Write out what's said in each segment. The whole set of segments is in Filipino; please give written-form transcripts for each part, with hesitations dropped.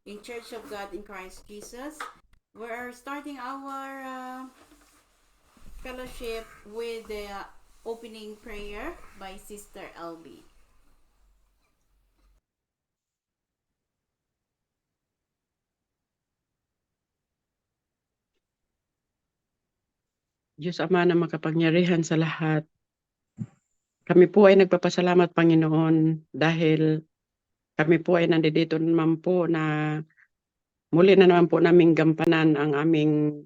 in Church of God in Christ Jesus. We're starting our fellowship with the opening prayer by Sister LB. Diyos Ama na makapangyarihan sa lahat. Kami po ay nagpapasalamat, Panginoon, dahil kami po ay nandito naman po na muli na naman po naming gampanan ang aming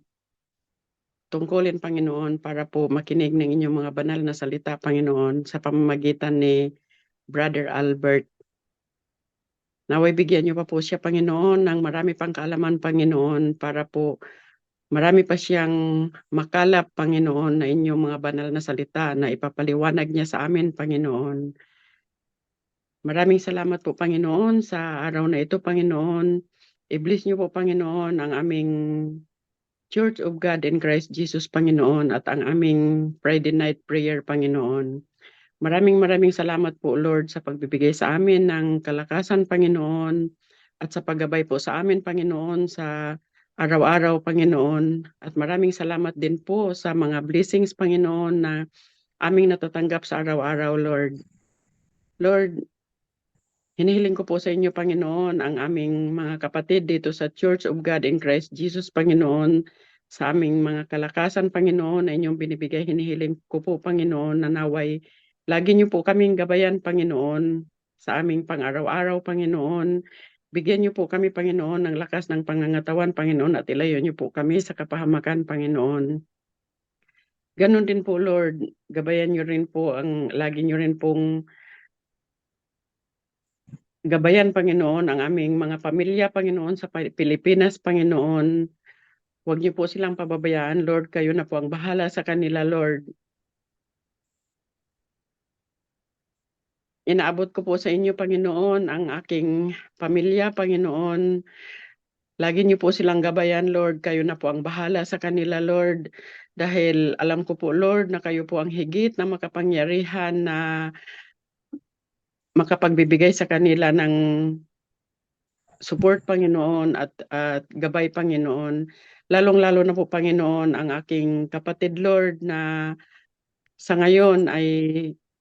tungkulin, Panginoon, para po makinig ng inyong mga banal na salita, Panginoon, sa pamamagitan ni Brother Albert. Naway bigyan niyo pa po siya, Panginoon, ng marami pang kaalaman, Panginoon, para po marami pa siyang makalap, Panginoon, na inyong mga banal na salita na ipapaliwanag niya sa amin, Panginoon. Maraming salamat po, Panginoon, sa araw na ito, Panginoon. I-bless niyo po, Panginoon, ang aming Church of God in Christ Jesus, Panginoon, at ang aming Friday night prayer, Panginoon. Maraming salamat po, Lord, sa pagbibigay sa amin ng kalakasan, Panginoon, at sa paggabay po sa amin, Panginoon, sa araw-araw, Panginoon. At maraming salamat din po sa mga blessings, Panginoon, na aming natatanggap sa araw-araw, Lord. Lord, hinihiling ko po sa inyo, Panginoon, ang aming mga kapatid dito sa Church of God in Christ Jesus, Panginoon, sa aming mga kalakasan, Panginoon, na inyong binibigay. Hinihiling ko po, Panginoon, na naway lagi niyo po kaming gabayan, Panginoon, sa aming pang-araw-araw, Panginoon. Bigyan niyo po kami, Panginoon, ng lakas ng pangangatawan, Panginoon, at ilayo niyo po kami sa kapahamakan, Panginoon. Ganon din po, Lord, gabayan niyo rin po lagi niyo rin pong gabayan, Panginoon, ang aming mga pamilya, Panginoon, sa Pilipinas, Panginoon. Huwag niyo po silang pababayaan, Lord. Kayo na po ang bahala sa kanila, Lord. Inaabot ko po sa inyo, Panginoon, ang aking pamilya, Panginoon. Lagi niyo po silang gabayan, Lord. Kayo na po ang bahala sa kanila, Lord. Dahil alam ko po, Lord, na kayo po ang higit na makapangyarihan na makapagbibigay sa kanila ng support, Panginoon, at gabay, Panginoon. Lalong-lalo na po, Panginoon, ang aking kapatid, Lord, na sa ngayon ay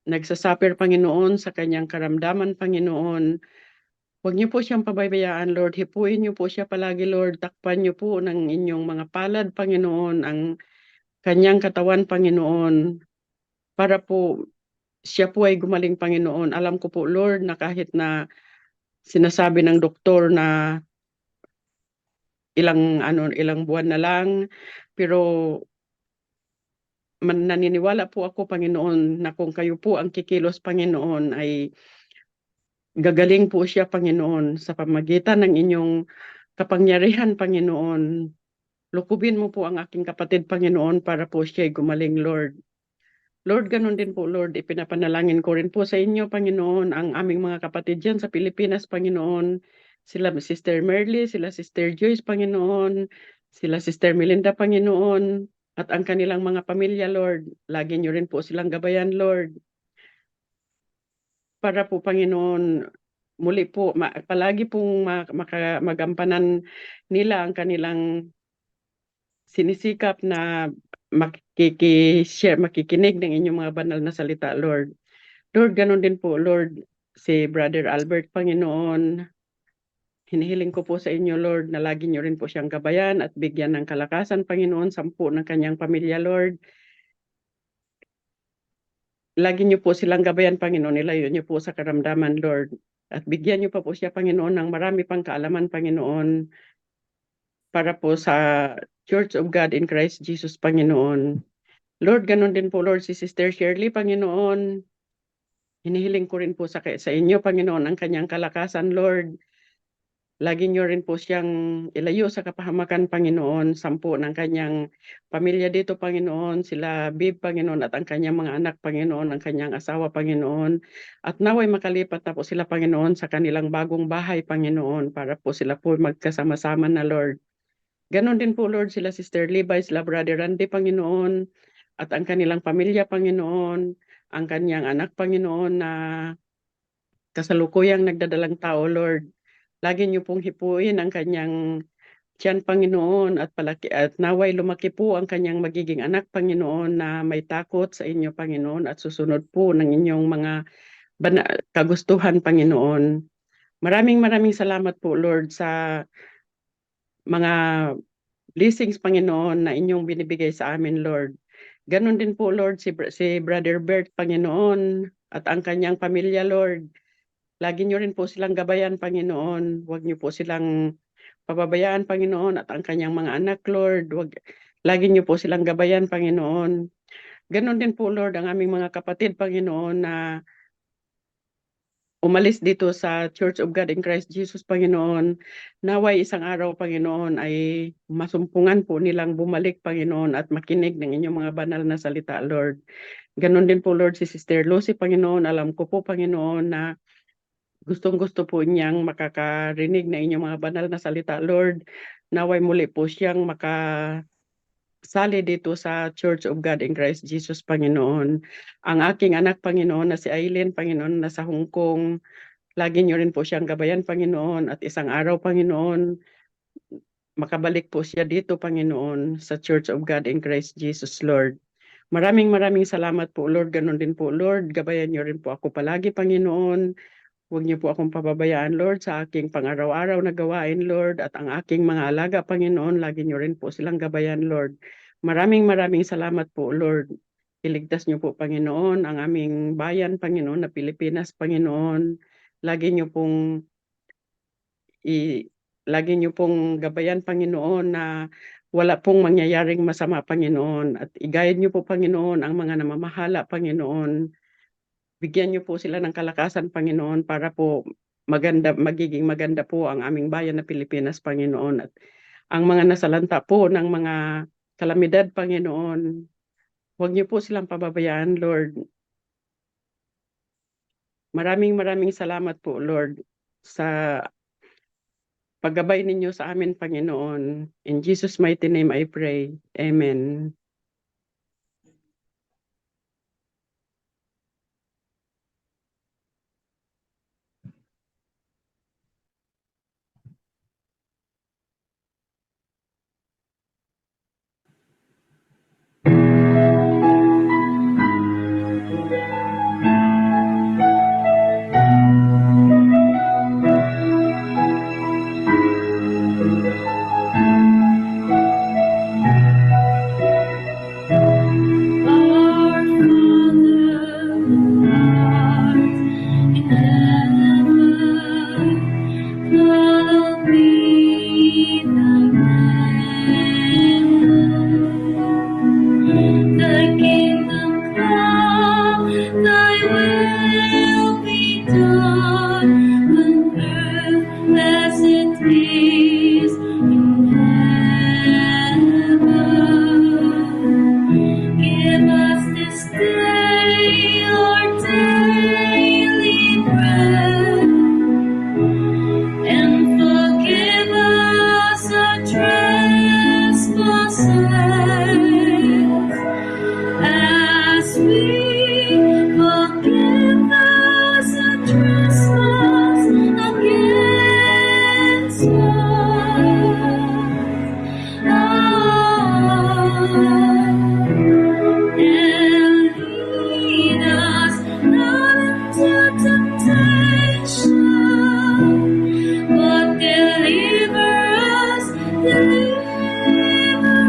nagsasuffer, Panginoon, sa kanyang karamdaman, Panginoon. Huwag niyo po siyang pababayaan, Lord. Hipuin niyo po siya palagi, Lord. Takpan niyo po ng inyong mga palad, Panginoon, ang kanyang katawan, Panginoon, para po siya po ay gumaling, Panginoon. Alam ko po, Lord, na kahit na sinasabi ng doktor na ilang buwan na lang, pero naniniwala po ako, Panginoon, na kung kayo po ang kikilos, Panginoon, ay gagaling po siya, Panginoon, sa pamagitan ng inyong kapangyarihan, Panginoon. Lukubin mo po ang aking kapatid, Panginoon, para po siya ay gumaling, Lord. Lord, ganun din po, Lord, ipinapanalangin ko rin po sa inyo, Panginoon, ang aming mga kapatid dyan sa Pilipinas, Panginoon. Sila Sister Merly, sila Sister Joyce, Panginoon, sila Sister Melinda, Panginoon, at ang kanilang mga pamilya, Lord. Lagi niyo rin po silang gabayan, Lord. Para po, Panginoon, muli po, palagi pong magampanan nila ang kanilang sinisikap na makikinig ng inyong mga banal na salita, Lord. Lord, ganun din po, Lord, si Brother Albert, Panginoon. Hinihiling ko po sa inyo, Lord, na lagi niyo rin po siyang gabayan at bigyan ng kalakasan, Panginoon, sampu ng kanyang pamilya, Lord. Lagi niyo po silang gabayan, Panginoon, ilayo niyo po sa karamdaman, Lord. At bigyan niyo pa po siya, Panginoon, ng marami pang kaalaman, Panginoon, para po sa Church of God in Christ Jesus, Panginoon. Lord, ganun din po, Lord, si Sister Shirley, Panginoon. Hinihiling ko rin po sa inyo, Panginoon, ang kanyang kalakasan, Lord. Lagi niyo rin po siyang ilayo sa kapahamakan, Panginoon, sampu ng kanyang pamilya dito, Panginoon, sila Bib, Panginoon, at ang kanyang mga anak, Panginoon, ang kanyang asawa, Panginoon. At naway makalipat na po sila, Panginoon, sa kanilang bagong bahay, Panginoon, para po sila po magkasama-sama na, Lord. Ganon din po, Lord, sila Sister Levi, sila Brother Randy, Panginoon, at ang kanilang pamilya, Panginoon, ang kanyang anak, Panginoon, na kasalukuyang nagdadalang tao, Lord. Lagi niyo pong hipuin ang kanyang tiyan, Panginoon, at naway lumaki po ang kanyang magiging anak, Panginoon, na may takot sa inyo, Panginoon, at susunod po ng inyong mga kagustuhan, Panginoon. Maraming maraming salamat po, Lord, sa mga blessings, Panginoon, na inyong binibigay sa amin, Lord. Ganon din po, Lord, si Brother Bert, Panginoon, at ang kanyang pamilya, Lord. Lagi niyo rin po silang gabayan, Panginoon. Huwag niyo po silang pababayaan, Panginoon, at ang kanyang mga anak, Lord. Lagi niyo po silang gabayan, Panginoon. Ganon din po, Lord, ang aming mga kapatid, Panginoon, na umalis dito sa Church of God in Christ Jesus, Panginoon. Naway isang araw, Panginoon, ay masumpungan po nilang bumalik, Panginoon, at makinig ng inyong mga banal na salita, Lord. Ganon din po, Lord, si Sister Lucy, Panginoon. Alam ko po, Panginoon, na gustong-gusto po niyang makakarinig na inyong mga banal na salita, Lord. Naway muli po siyang makasali dito sa Church of God in Christ Jesus, Panginoon. Ang aking anak, Panginoon, na si Aileen, Panginoon, nasa Hong Kong. Lagi niyo rin po siyang gabayan, Panginoon, at isang araw, Panginoon, makabalik po siya dito, Panginoon, sa Church of God in Christ Jesus, Lord. Maraming maraming salamat po, Lord. Ganon din po, Lord. Gabayan niyo rin po ako palagi, Panginoon. Huwag niyo po akong pababayaan, Lord, sa aking pang-araw-araw na gawain, Lord, at ang aking mga alaga, Panginoon. Lagi niyo rin po silang gabayan, Lord. Maraming maraming salamat po, Lord. Iligtas niyo po, Panginoon, ang aming bayan, Panginoon, na Pilipinas, Panginoon. Lagi niyo pong i lagi niyo pong gabayan, Panginoon, na wala pong mangyayaring masama, Panginoon, at i-guide niyo po, Panginoon, ang mga namamahala, Panginoon. Bigyan niyo po sila ng kalakasan, Panginoon, para po magiging maganda po ang aming bayan na Pilipinas, Panginoon, at ang mga nasalanta po ng mga kalamidad, Panginoon, huwag niyo po silang pababayaan, Lord. Maraming maraming salamat po, Lord, sa paggabay ninyo sa amin, Panginoon. In Jesus' mighty name I pray. Amen. Our Father who art in heaven, hallowed be thy name. Thy kingdom come, thy will be done on earth as it is in heaven. Give us this day our daily bread, and forgive us our trespasses, as we forgive those who trespass against us. And lead us not into temptation, but deliver us from evil.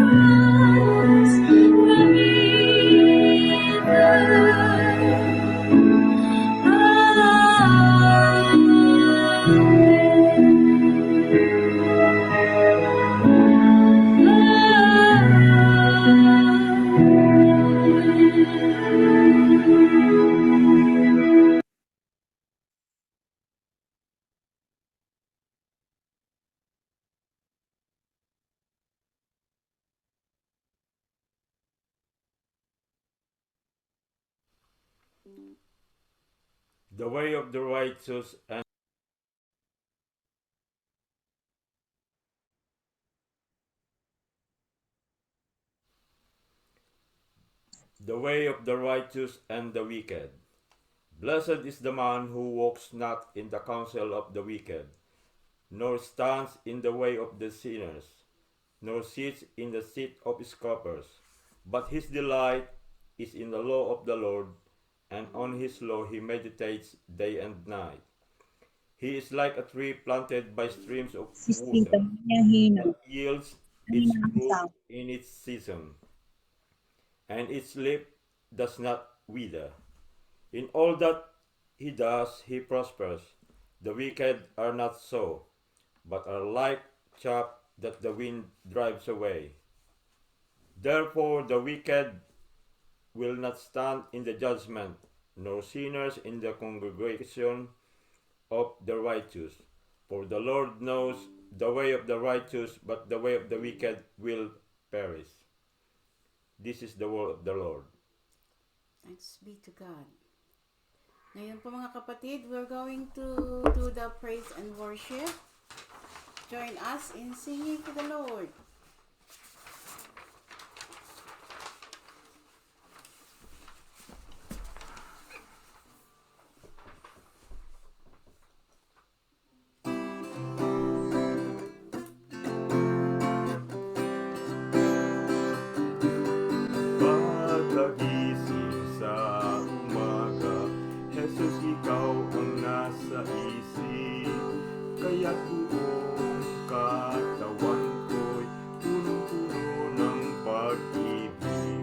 The way of the righteous and the way of the righteous and the wicked. Blessed is the man who walks not in the counsel of the wicked, nor stands in the way of the sinners, nor sits in the seat of scoffers. But his delight is in the law of the Lord, and on his law he meditates day and night. He is like a tree planted by streams of water, that yields its fruit in its season, and its leaf does not wither. In all that he does, he prospers. The wicked are not so, but are like chaff that the wind drives away. Therefore the wicked will not stand in the judgment, nor sinners in the congregation of the righteous. For the Lord knows the way of the righteous, but the way of the wicked will perish. This is the word of the Lord. Thanks be to God. Ngayon po mga kapatid, we're going to do the praise and worship. Join us in singing to the Lord. Pagkagising sa umaga, Jesus, ikaw ang nasa isip. Kaya't buong katawan ko'y punong-puno ng pag-ibig.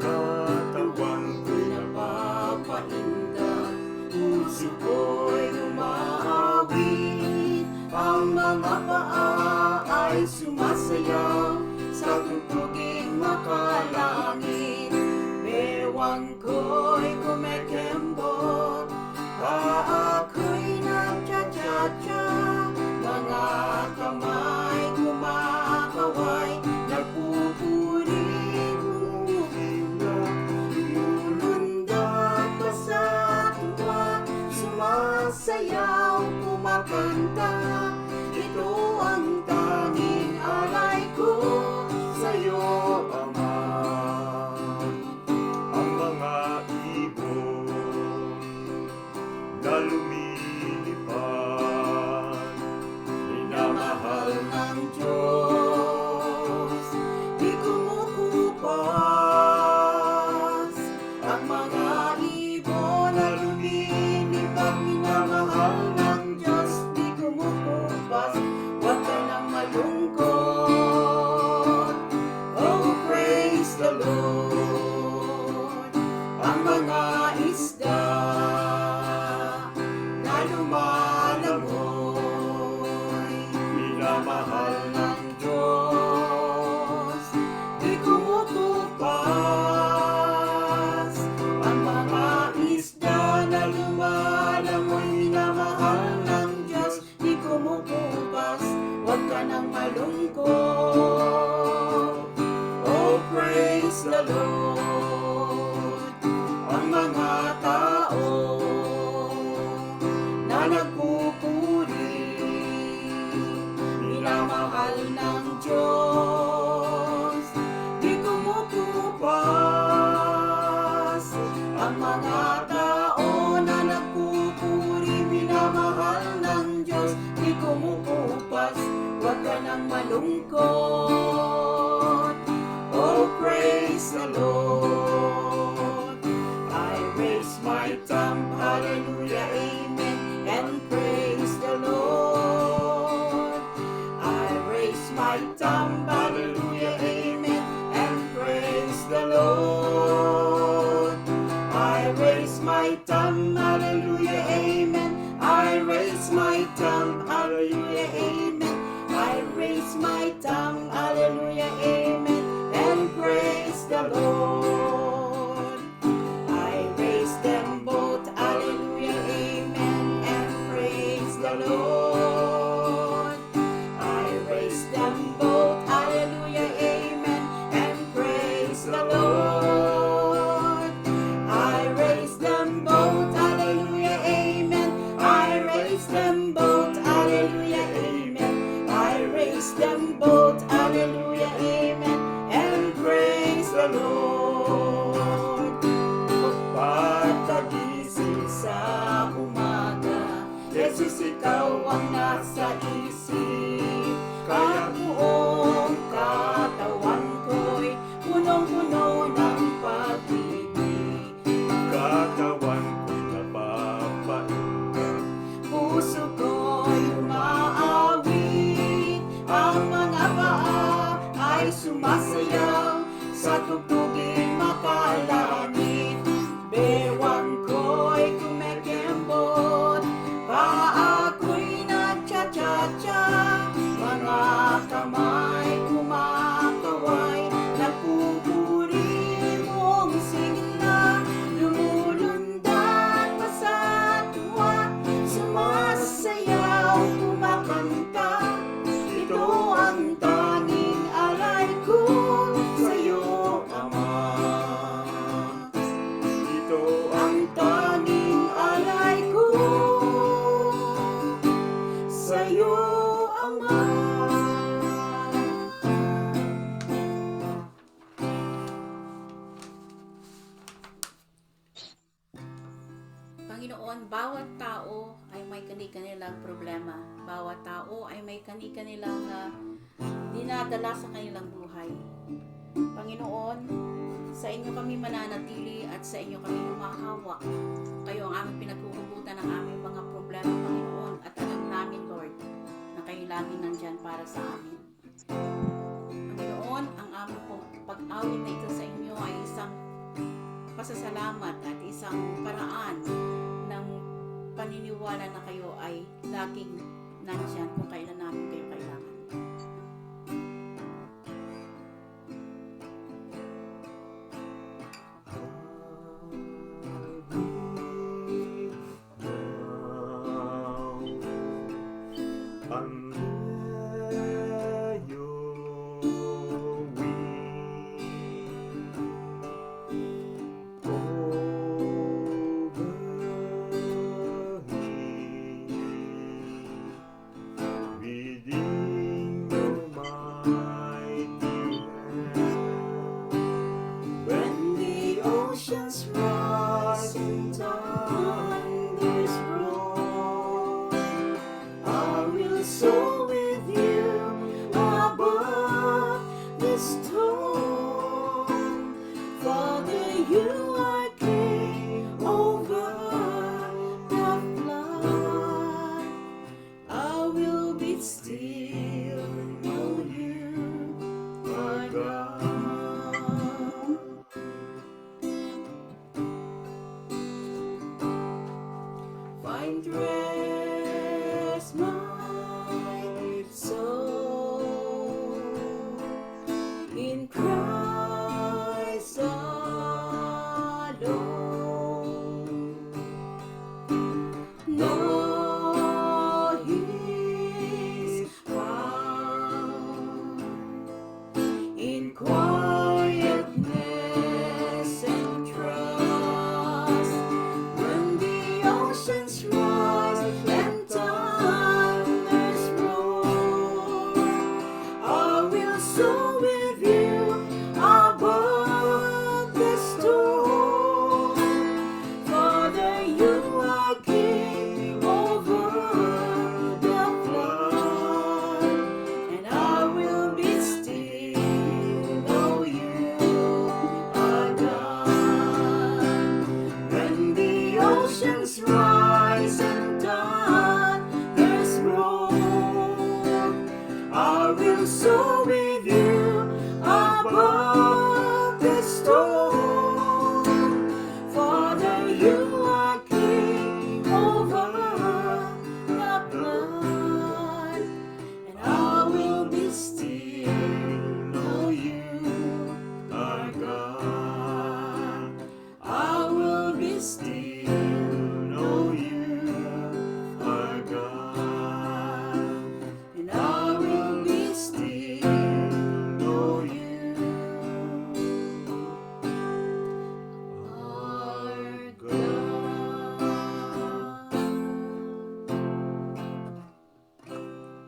Katawan ko'y napapainda, puso ko'y umaawit. Ang mga paa ay sumasayaw sa tugtuging makalangit. Bewang ko'y kumekembot, ako'y nagcha-cha-cha. Mga kamay kumakaway, nagpupuri, bumubila. Lumulundag pa sa tuwa, sumasayaw, kumakanta. Ito ang tanging alay ko sa'yo, Ama. Ang mga ibon na lumilipad, minamahal ng Diyos, di kumukupas. Ang mga ibon na lumilipad, minamahal ng Diyos, di kumukupas. Huwag ka nang malungkot, oh praise the Lord. Ang mga isda na lumalamoy, minamahal ng Diyos, di kumukupas. Ang mga isda na lumalamoy, minamahal ng Diyos, di kumukupas. Huwag ka nang malungkot, oh praise the Lord. Ang mga tao na nagpupuri, minamahal ng Diyos, di kumukupas. Ang mga tao na nagpupuri, minamahal ng Diyos, di kumukupas. Huwag ka nang malungkot, oh praise the Lord. I raise my thumb, hallelujah, amen, and praise the Lord. I raise my thumb, hallelujah, amen, and praise the Lord. I raise my thumb, hallelujah, amen. I raise my thumb, hallelujah, amen. I raise my thumb, hallelujah, amen, and praise the Lord. I raise them both, hallelujah, amen, and praise the Lord. I raise them both, hallelujah, amen, and praise the Lord. I raise them both, hallelujah, amen. I raise them both, hallelujah, amen. I raise them both, hallelujah, amen, and praise the Lord. Pagkagising sa umaga, Jesus, ikaw ang nasa isip. tugtugin makalangit. Bewang ko'y kumekembot, paa ko'y nagcha-cha-cha, mga kamay kumakaway, napupuri mong sigla, lumulundag pa sa tuwa, sumasayaw, kumakanta. Ito ang tanging alay ko sa'yo, Ama. Ito Ang tanging alay ko sa'yo, Ama. Panginoon, bawat tao ay may kani-kanilang problema. Bawat tao ay may kani-kanilang dinadala sa kanilang buhay. Panginoon, sa inyo kami mananatili at sa inyo kami humahawak. Kayo ang aming pinaghuhugutan ng aming mga problema, Panginoon, at alam namin, Lord, na kayo laging nandyan para sa amin. Panginoon, ang aming pag-awit na ito sa inyo ay isang pasasalamat at isang paraan ng paniniwala na kayo ay laging nandyan kung kailan namin kayo kailangan. When the oceans rise and thunders roar, I will soar with you above the storm. Father, you are king over the flood. I will be still, know you are God. Find rest, my soul, in Christ alone. Know His power in quietness and trust. When the oceans rise and thunders roar, I will soar with you above the storm. Father, you are king over the flood, and I will be still, know you are God. When the oceans rise and thunders roar, I will soar with you above the storm. Father, you are king over the flood, and I will be still, know you are God. I will be still, know you are God. And I will be still, know you are God.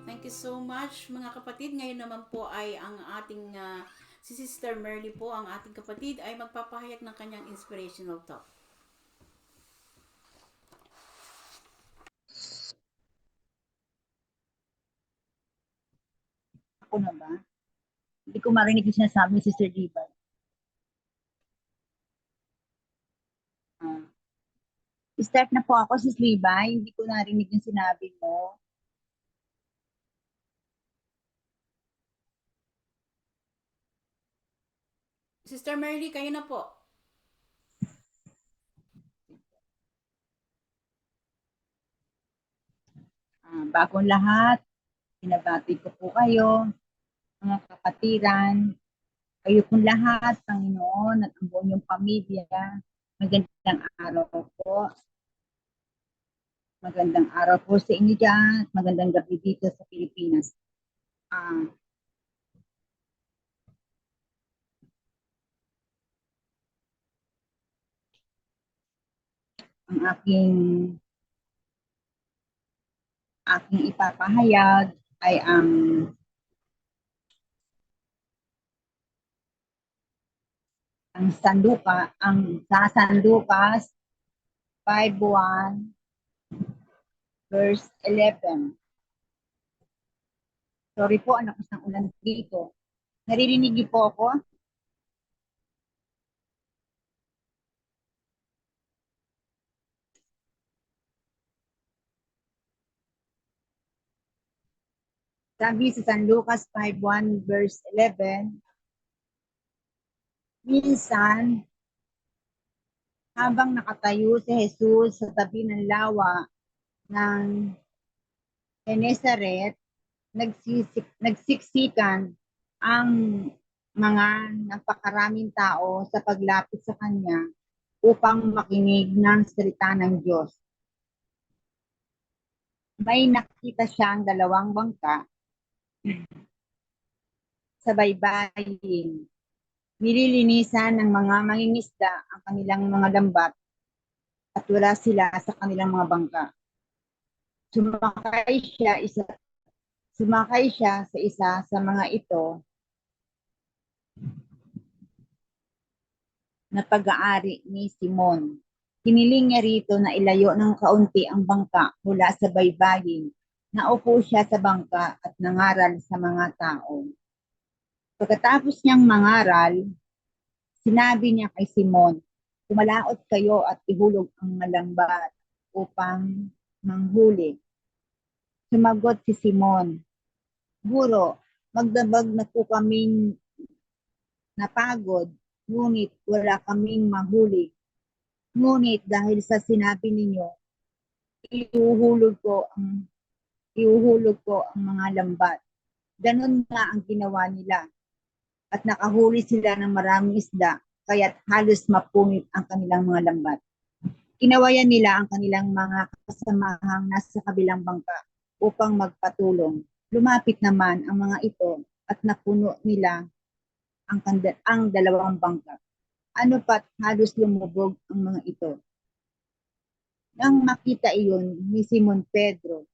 Thank you so much, mga kapatid. Ngayon naman po ay ang ating si Sister Merly po, ang ating kapatid, ay magpapahayag ng kanyang inspirational talk. Ako na ba? Hindi ko marinig yung sinasabi ni Sister Diva. Start na po ako, Sis Liba. Hindi ko narinig yung sinabi mo. Sister Merly, kayo na po. Bagong lahat, binabati ko po kayo, mga kapatiran, kayo pong lahat, Panginoon, at ang buong iyong pamilya. Magandang araw po. Magandang araw po sa inyo dyan, at magandang gabi dito sa Pilipinas. Ang aking ipapahayag ay sa San Lucas 5:1 verse 11. Sorry po, ang lakas ng ulan dito. Naririnig niyo po ako? Sabi sa San Lucas 5:1 verse 11, minsan, habang nakatayo si Jesus sa tabi ng lawa ng Genesaret, nagsiksikan ang mga napakaraming tao sa paglapit sa kanya upang makinig ng salita ng Diyos. May nakita siyang dalawang bangka sa baybayin. Nililinisan ng mga mangingisda ang kanilang mga lambat at wala sila sa kanilang mga bangka. Sumakay siya sa isa sa mga ito na pag-aari ni Simon. Hiniling niya rito na ilayo ng kaunti ang bangka mula sa baybayin. Naupo siya sa bangka at nangaral sa mga tao. Pagkatapos niyang mangaral, sinabi niya kay Simon, "Kumalaot kayo at ihulog ang malambat upang manghuli." Sumagot si Simon, "Guro, magdamag na po kaming napagod, ngunit wala kaming mahuli. Ngunit dahil sa sinabi ninyo, ihuhulog ko ang mga lambat." Ganun nga ang ginawa nila. At nakahuli sila ng maraming isda, kaya't halos mapunit ang kanilang mga lambat. Kinawayan nila ang kanilang mga kasamahang nasa kabilang bangka upang magpatulong. Lumapit naman ang mga ito at napuno nila ang dalawang bangka. Ano pat halos lumubog ang mga ito. Nang makita iyon ni Simon Pedro,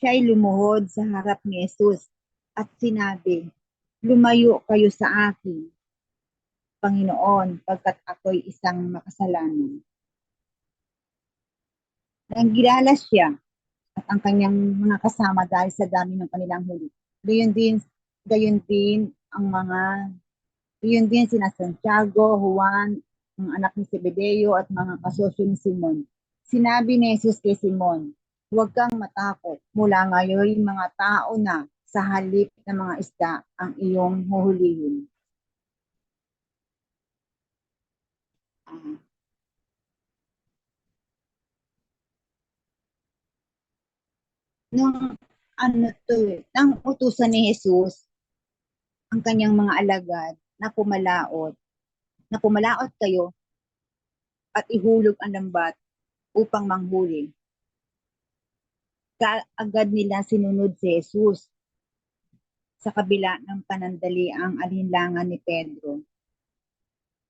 siya'y lumuhod sa harap ni Jesus at sinabi, "Lumayo kayo sa akin, Panginoon, pagkat ako'y isang makasalanan." Nanggilala siya at ang kanyang mga kasama dahil sa dami ng kanilang huli. Gayon din sina Santiago, Juan, ang anak ni Zebedeo at mga kasosyo ni Simon. Sinabi ni Jesus kay Simon, "Huwag kang matakot. Mula ngayon mga tao na sa halip ng mga isda ang iyong huhulihin." Nang utusan ni Jesus ang kanyang mga alagad na pumalaot kayo at ihulog ang lambat upang manghuli. Kaagad nila sinunod si Jesus sa kabila ng panandaliang alinlangan ni Pedro.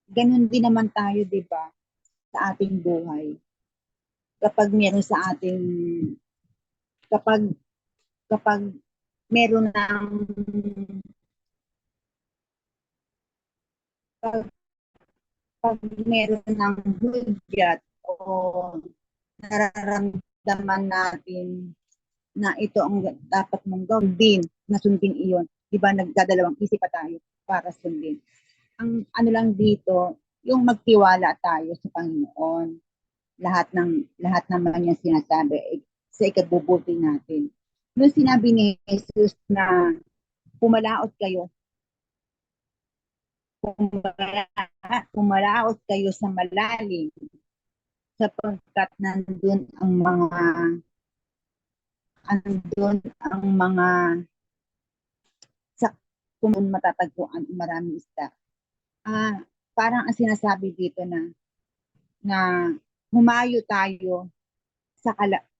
Ganun din naman tayo, di ba, sa ating buhay. Kapag meron ng hudyat o nararamdaman natin na ito ang dapat mong gawin, na sundin iyon. Di ba, nagdadalawang isip pa tayo para sundin. Ang ano lang dito, yung magtiwala tayo sa Panginoon. Lahat naman yung sinasabi sa ikabubuti natin. Nung sinabi ni Jesus na pumalaot kayo pumalaot kayo sa malalim sapagkat andun ang mga sa kung matatagpuan ang maraming isda. Parang ang sinasabi dito na humayo tayo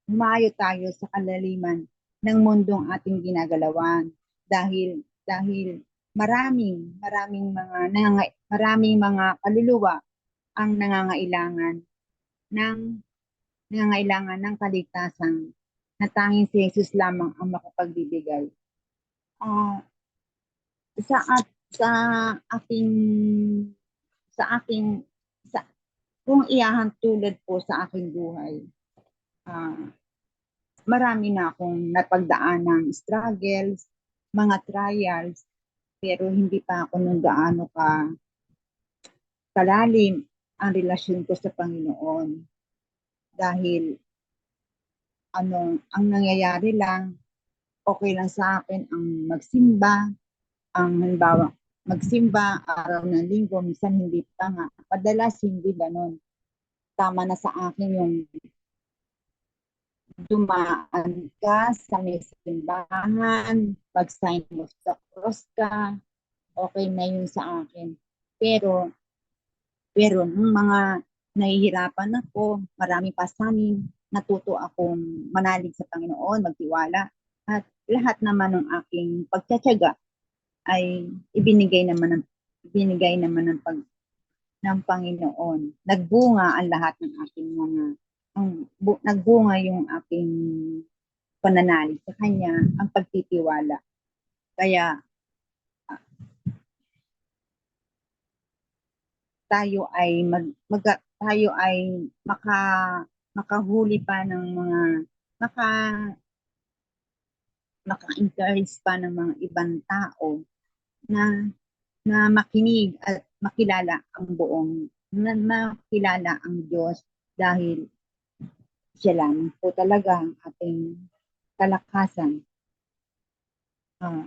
humayo tayo sa kalaliman ng mundong ating ginagalawan dahil maraming mga kaluluwa ang nangangailangan ng kaligtasan na tanging si Jesus lamang ang makapagbibigay. Sa kung iahantulad po sa aking buhay, marami na akong napagdaan ng struggles, mga trials, pero hindi pa ako nung gaano kalalim ang relasyon ko sa Panginoon. Dahil ang nangyayari lang, okay lang sa akin ang magsimba, halimbawa, magsimba araw ng linggo, minsan hindi pa nga. Padalas hindi ganun. Tama na sa akin yung dumaan ka sa may simbahan, mag-sign of the cross ka, okay na yun sa akin. Pero nung mga nahihirapan ako, maraming pasanin, natuto akong manalig sa Panginoon, magtiwala, at lahat naman ng aking pagtsatsaga ay ibinigay naman ng Panginoon. Nagbunga ang lahat ng aking nagbunga yung aking pananalig sa Kanya, ang pagtitiwala. Kaya tayo ay makahuli pa ng mga maka-encourage pa ng mga ibang tao na makinig at makilala ang Diyos dahil siya lang po talaga ang ating kalakasan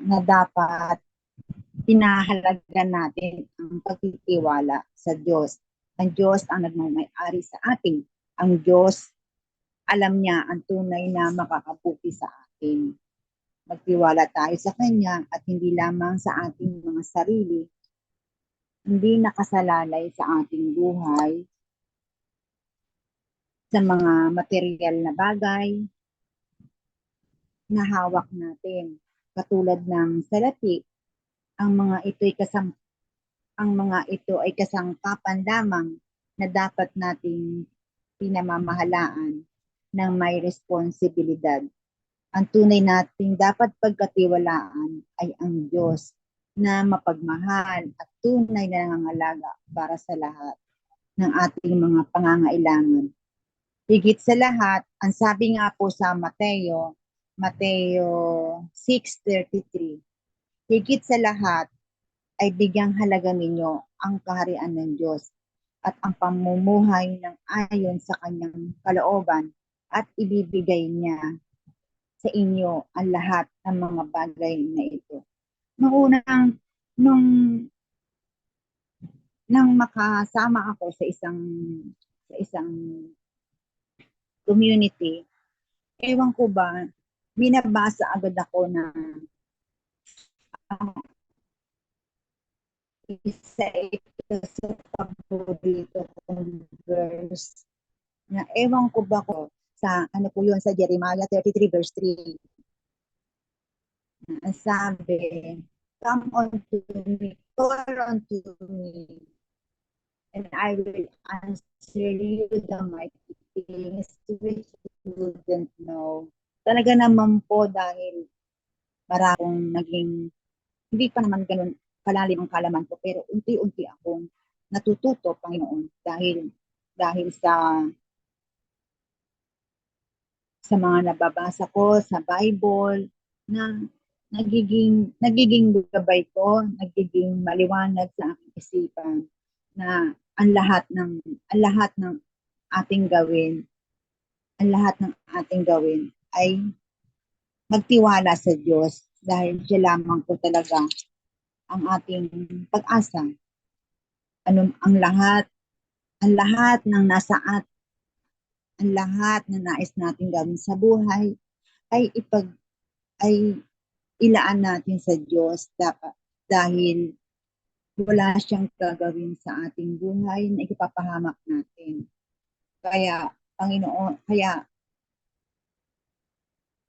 na dapat pinahalagan natin ang pagtitiwala sa Diyos. Ang Diyos ang nagmamay-ari sa atin. Ang Diyos, alam niya ang tunay na makakabuti sa atin. Magtiwala tayo sa Kanya at hindi lamang sa ating mga sarili, hindi nakasalalay sa ating buhay, sa mga material na bagay na hawak natin. Katulad ng salapi, ang mga ito ay kasangkapan lamang na dapat nating pinamamahalaan ng may responsibilidad. Ang tunay nating dapat pagkatiwalaan ay ang Diyos na mapagmahal at tunay na nangangalaga para sa lahat ng ating mga pangangailangan. Higit sa lahat, ang sabi nga po sa Mateo 6:33, higit sa lahat ay bigyang halaga ninyo ang kaharian ng Diyos at ang pamumuhay ng ayon sa Kanyang kalooban at ibibigay niya sa inyo ang lahat ng mga bagay na ito. Nang makasama ako sa isang community, ewan ko ba, binabasa agad ako na isa ito sa paborito kong verse na ewan ko ba ko sa sa Jeremiah 33 verse 3. Ang sabi, come unto me, call unto me, and I will answer you the mighty things which you didn't know. Talaga naman po dahil maraming naging, hindi pa naman ganun kalalim ang kalaman ko, pero unti-unti akong natututo, Panginoon, dahil sa mga nababasa ko sa Bible na nagiging gabay ko, nagiging maliwanag sa aking isipan na ang lahat ng ating gawin ay magtiwala sa Diyos dahil siya lamang po talaga ang ating pag-asa ang lahat ng nasa ang lahat na nais natin gawin sa buhay ay ay ilaan natin sa Diyos dapat dahil wala siyang gagawin sa ating buhay na ipapahamak natin. Kaya, Panginoon,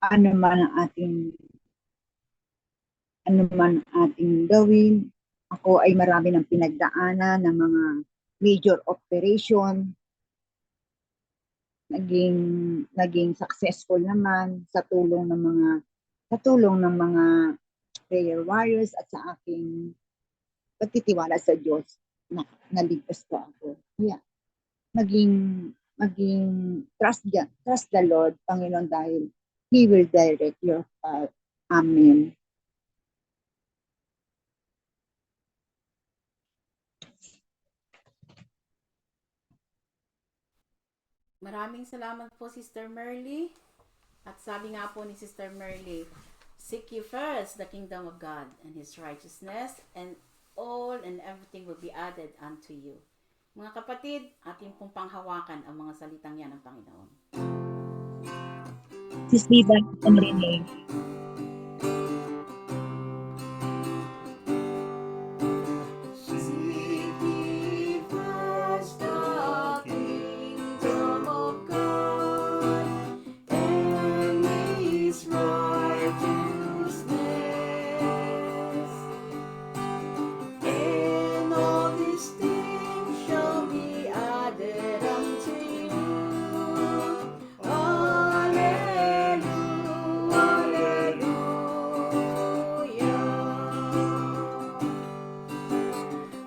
ano man ang ating gawin, ako ay marami ng pinagdaanan ng mga major operation, naging successful naman sa tulong ng mga prayer warriors at sa aking pagtitiwala sa Diyos na naligtas ko ako. Kaya maging trust the Lord, Panginoon, dahil He will direct your path. Amen. Maraming salamat po, Sister Merly. At sabi nga po ni Sister Merly, seek you first the kingdom of God and His righteousness, and all and everything will be added unto you. Mga kapatid, ating pong panghawakan ang mga salitang yan ng Panginoon. Sis Viva and Renee. Seek ye first the kingdom of God and His righteousness, and all these things shall be added unto you.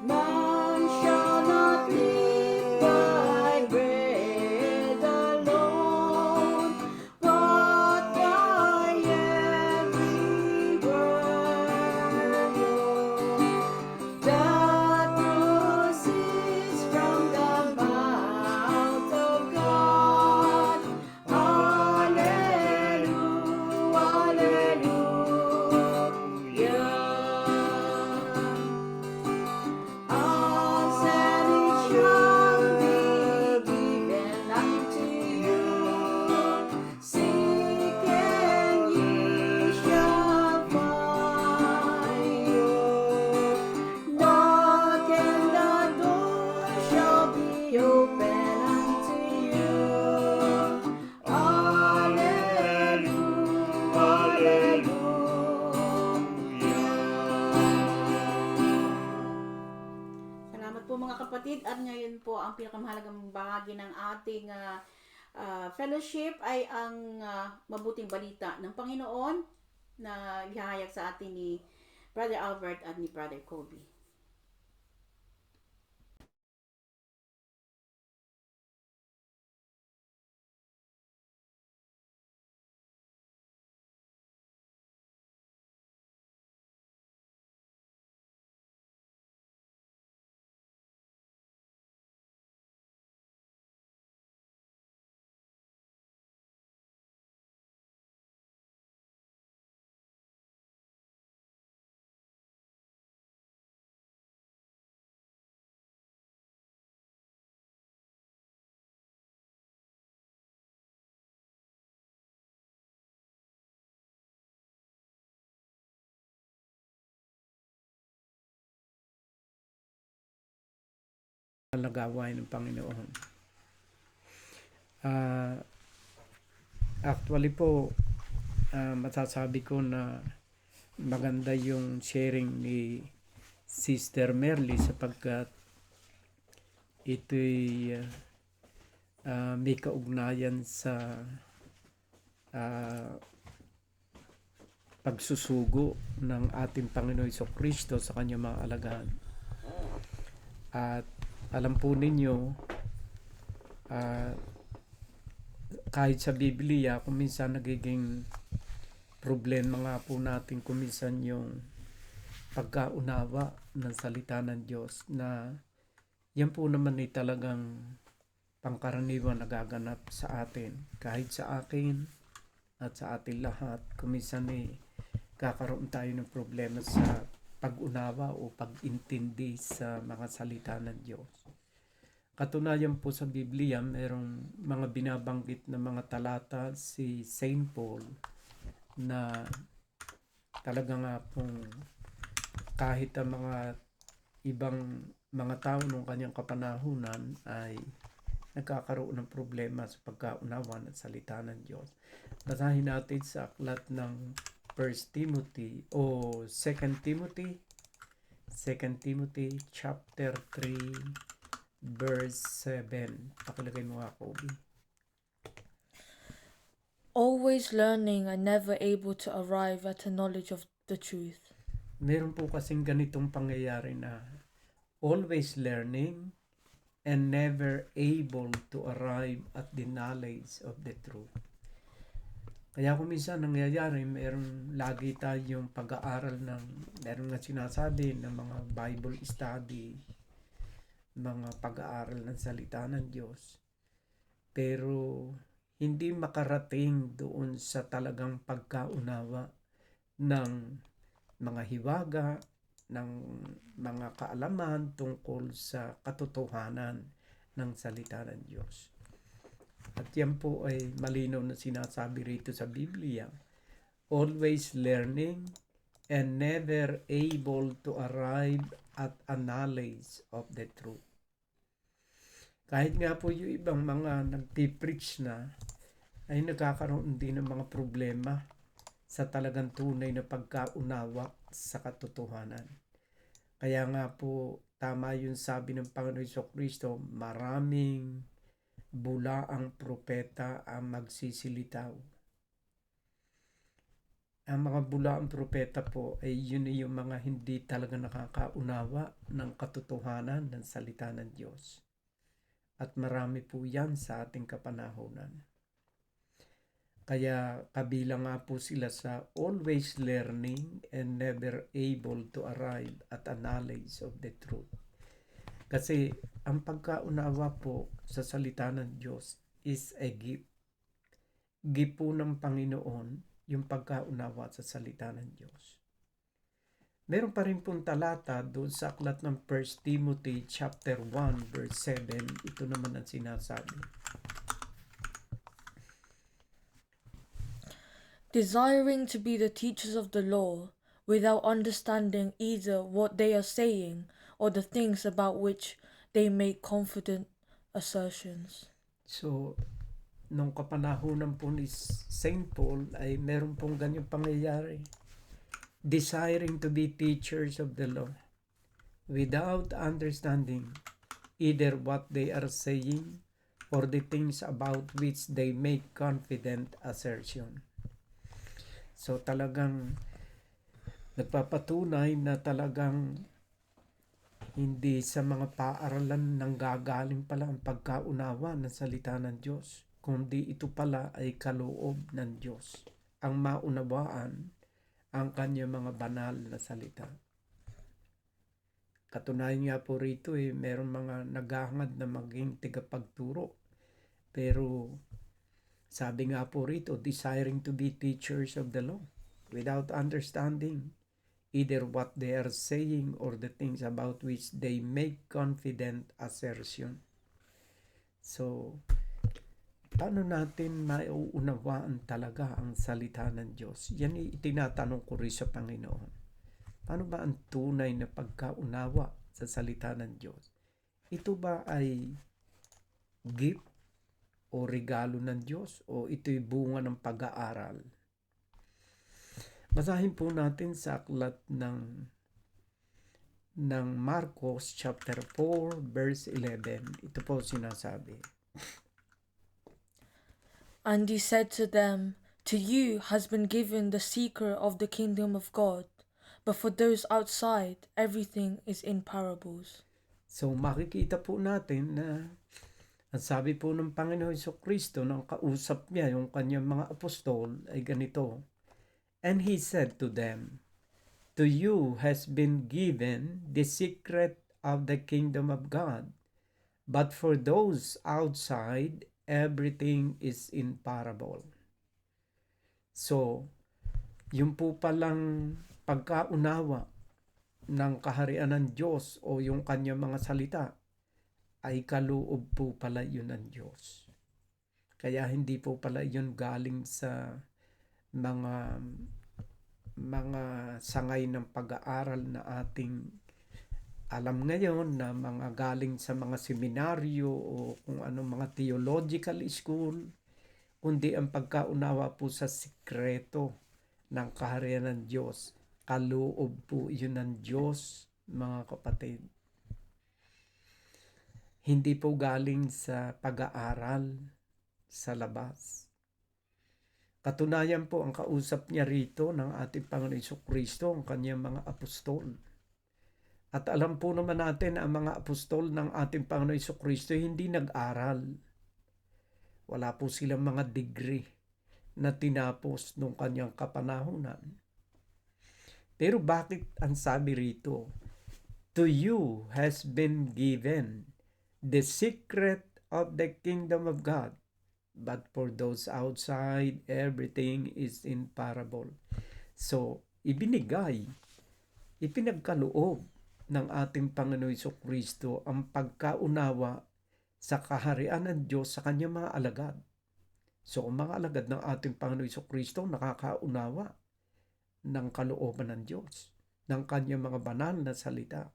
Man shall not live by bread alone, but by every word that proceeds from the mouth of God. Hallelujah, hallelujah. Ask and it shall be given unto you. Seek and ye shall find. Knock and the door shall be open unto you. Hallelujah, hallelujah. Salamat po mga kapatid, at ngayon po ang pinakamahalagang bahagi ng ating fellowship ay ang mabuting balita ng Panginoon na ihahayag sa atin ni Brother Albert at ni Brother Kobe. Lagawain ng Panginoon. Actually po, masasabi ko na maganda yung sharing ni Sister Merly sapagkat ito'y may kaugnayan sa pagsusugo ng ating Panginoon Jesucristo sa kanyang mga alagad. At alam po ninyo, kahit sa Biblia, kung minsan nagiging problema nga po natin kung minsan yung pagkaunawa ng salita ng Diyos, na yan po naman ay talagang pangkaraniwan nagaganap sa atin. Kahit sa akin at sa atin lahat, kung minsan ay kakaroon tayo ng problema sa pag-unawa o pag-intindi sa mga salita ng Diyos. Katunayan po sa Biblia, merong mga binabanggit na mga talata si Saint Paul na talaga nga pong kahit ang mga ibang mga tao ng kanyang kapanahunan ay nagkakaroon ng problema sa pagkaunawa ng salita ng Diyos. Basahin natin sa aklat ng 1 Timothy o 2 Timothy chapter 3 verse 7. Pakilagay mo nga, Kobe. Always learning and never able to arrive at a knowledge of the truth. Meron po kasing ganitong pangyayari na always learning and never able to arrive at the knowledge of the truth. Kaya kung minsan nangyayari, meron lagi tayong pag-aaral meron nga sinasabi ng mga Bible study, mga pag-aaral ng salita ng Diyos. Pero hindi makarating doon sa talagang pagkaunawa ng mga hiwaga, ng mga kaalaman tungkol sa katotohanan ng salita ng Diyos. At yan po ay malinaw na sinasabi rito sa Biblia. Always learning and never able to arrive at a knowledge of the truth. Kahit nga po yung ibang mga nagpipreach na ay nagkakaroon din ng mga problema sa talagang tunay na pagkaunawa sa katotohanan. Kaya nga po tama yung sabi ng Panginoon Jesucristo, maraming bulaang propeta ang magsisilitaw. Ang mga bulaang propeta po ay yun yung mga hindi talaga nakakaunawa ng katotohanan ng salita ng Diyos. At marami po yan sa ating kapanahonan. Kaya kabilang nga po sila sa always learning and never able to arrive at a knowledge of the truth. Kasi ang pagkaunawa po sa salita ng Diyos is a gift. Gift po ng Panginoon yung pagkaunawa sa salita ng Diyos. Meron pa rin pong talata doon sa aklat ng 1 Timothy chapter 1 verse 7. Ito naman ang sinasabi. Desiring to be the teachers of the law, without understanding either what they are saying or the things about which they make confident assertions. So, nung kapanahunan po ni Saint Paul ay meron pong ganyang pangyayari. Desiring to be teachers of the law, without understanding either what they are saying or the things about which they make confident assertion. So talagang nagpapatunay na talagang hindi sa mga paaralan nanggagaling pala ang pagkaunawa ng salita ng Diyos, kundi ito pala ay kaloob ng Diyos, ang maunawaan ang kanyang mga banal na salita. Katunayan nga po rito meron mga naghahangad na maging tigapagturo. Pero sabi nga po rito, desiring to be teachers of the law, without understanding either what they are saying or the things about which they make confident assertion. So, paano natin mauunawaan talaga ang salita ng Diyos? Yan itinatanong ko rin sa Panginoon. Paano ba ang tunay na pagkaunawa sa salita ng Diyos? Ito ba ay gift o regalo ng Diyos o ito'y bunga ng pag-aaral? Basahin po natin sa aklat ng Marcos chapter 4 verse 11. Ito po sinasabi. And he said to them, to you has been given the secret of the kingdom of God, but for those outside, everything is in parables. So makikita po natin na ang sabi po ng Panginoon Jesucristo nang kausap niya yung kanyang mga apostol ay ganito. And he said to them, to you has been given the secret of the kingdom of God, but for those outside, everything is in parable. So, yung po palang pagkaunawa ng kaharian ng Diyos o yung kanyang mga salita ay kaloob po pala yun ng Diyos. Kaya hindi po pala yun galing sa mga sangay ng pag-aaral na ating alam ngayon, na mga galing sa mga seminaryo o kung anong mga theological school, kundi ang pagkaunawa po sa sikreto ng kaharian ng Diyos. Kaloob po yun ng Diyos, mga kapatid. Hindi po galing sa pag-aaral sa labas. Katunayan po, ang kausap niya rito ng ating Panginoon Jesucristo, ang kanyang mga apostol. At alam po naman natin na ang mga apostol ng ating Panginoon Jesucristo hindi nag-aral. Wala po silang mga degree na tinapos nung kanyang kapanahunan. Pero bakit ang sabi rito, to you has been given the secret of the kingdom of God, but for those outside, everything is in parable. So, ipinagkaloob ng ating Panginoon Jesucristo ang pagkaunawa sa kaharian ng Diyos sa kanyang mga alagad. So, ang mga alagad ng ating Panginoon Jesucristo nakakaunawa ng kalooban ng Diyos, ng kanyang mga banal na salita.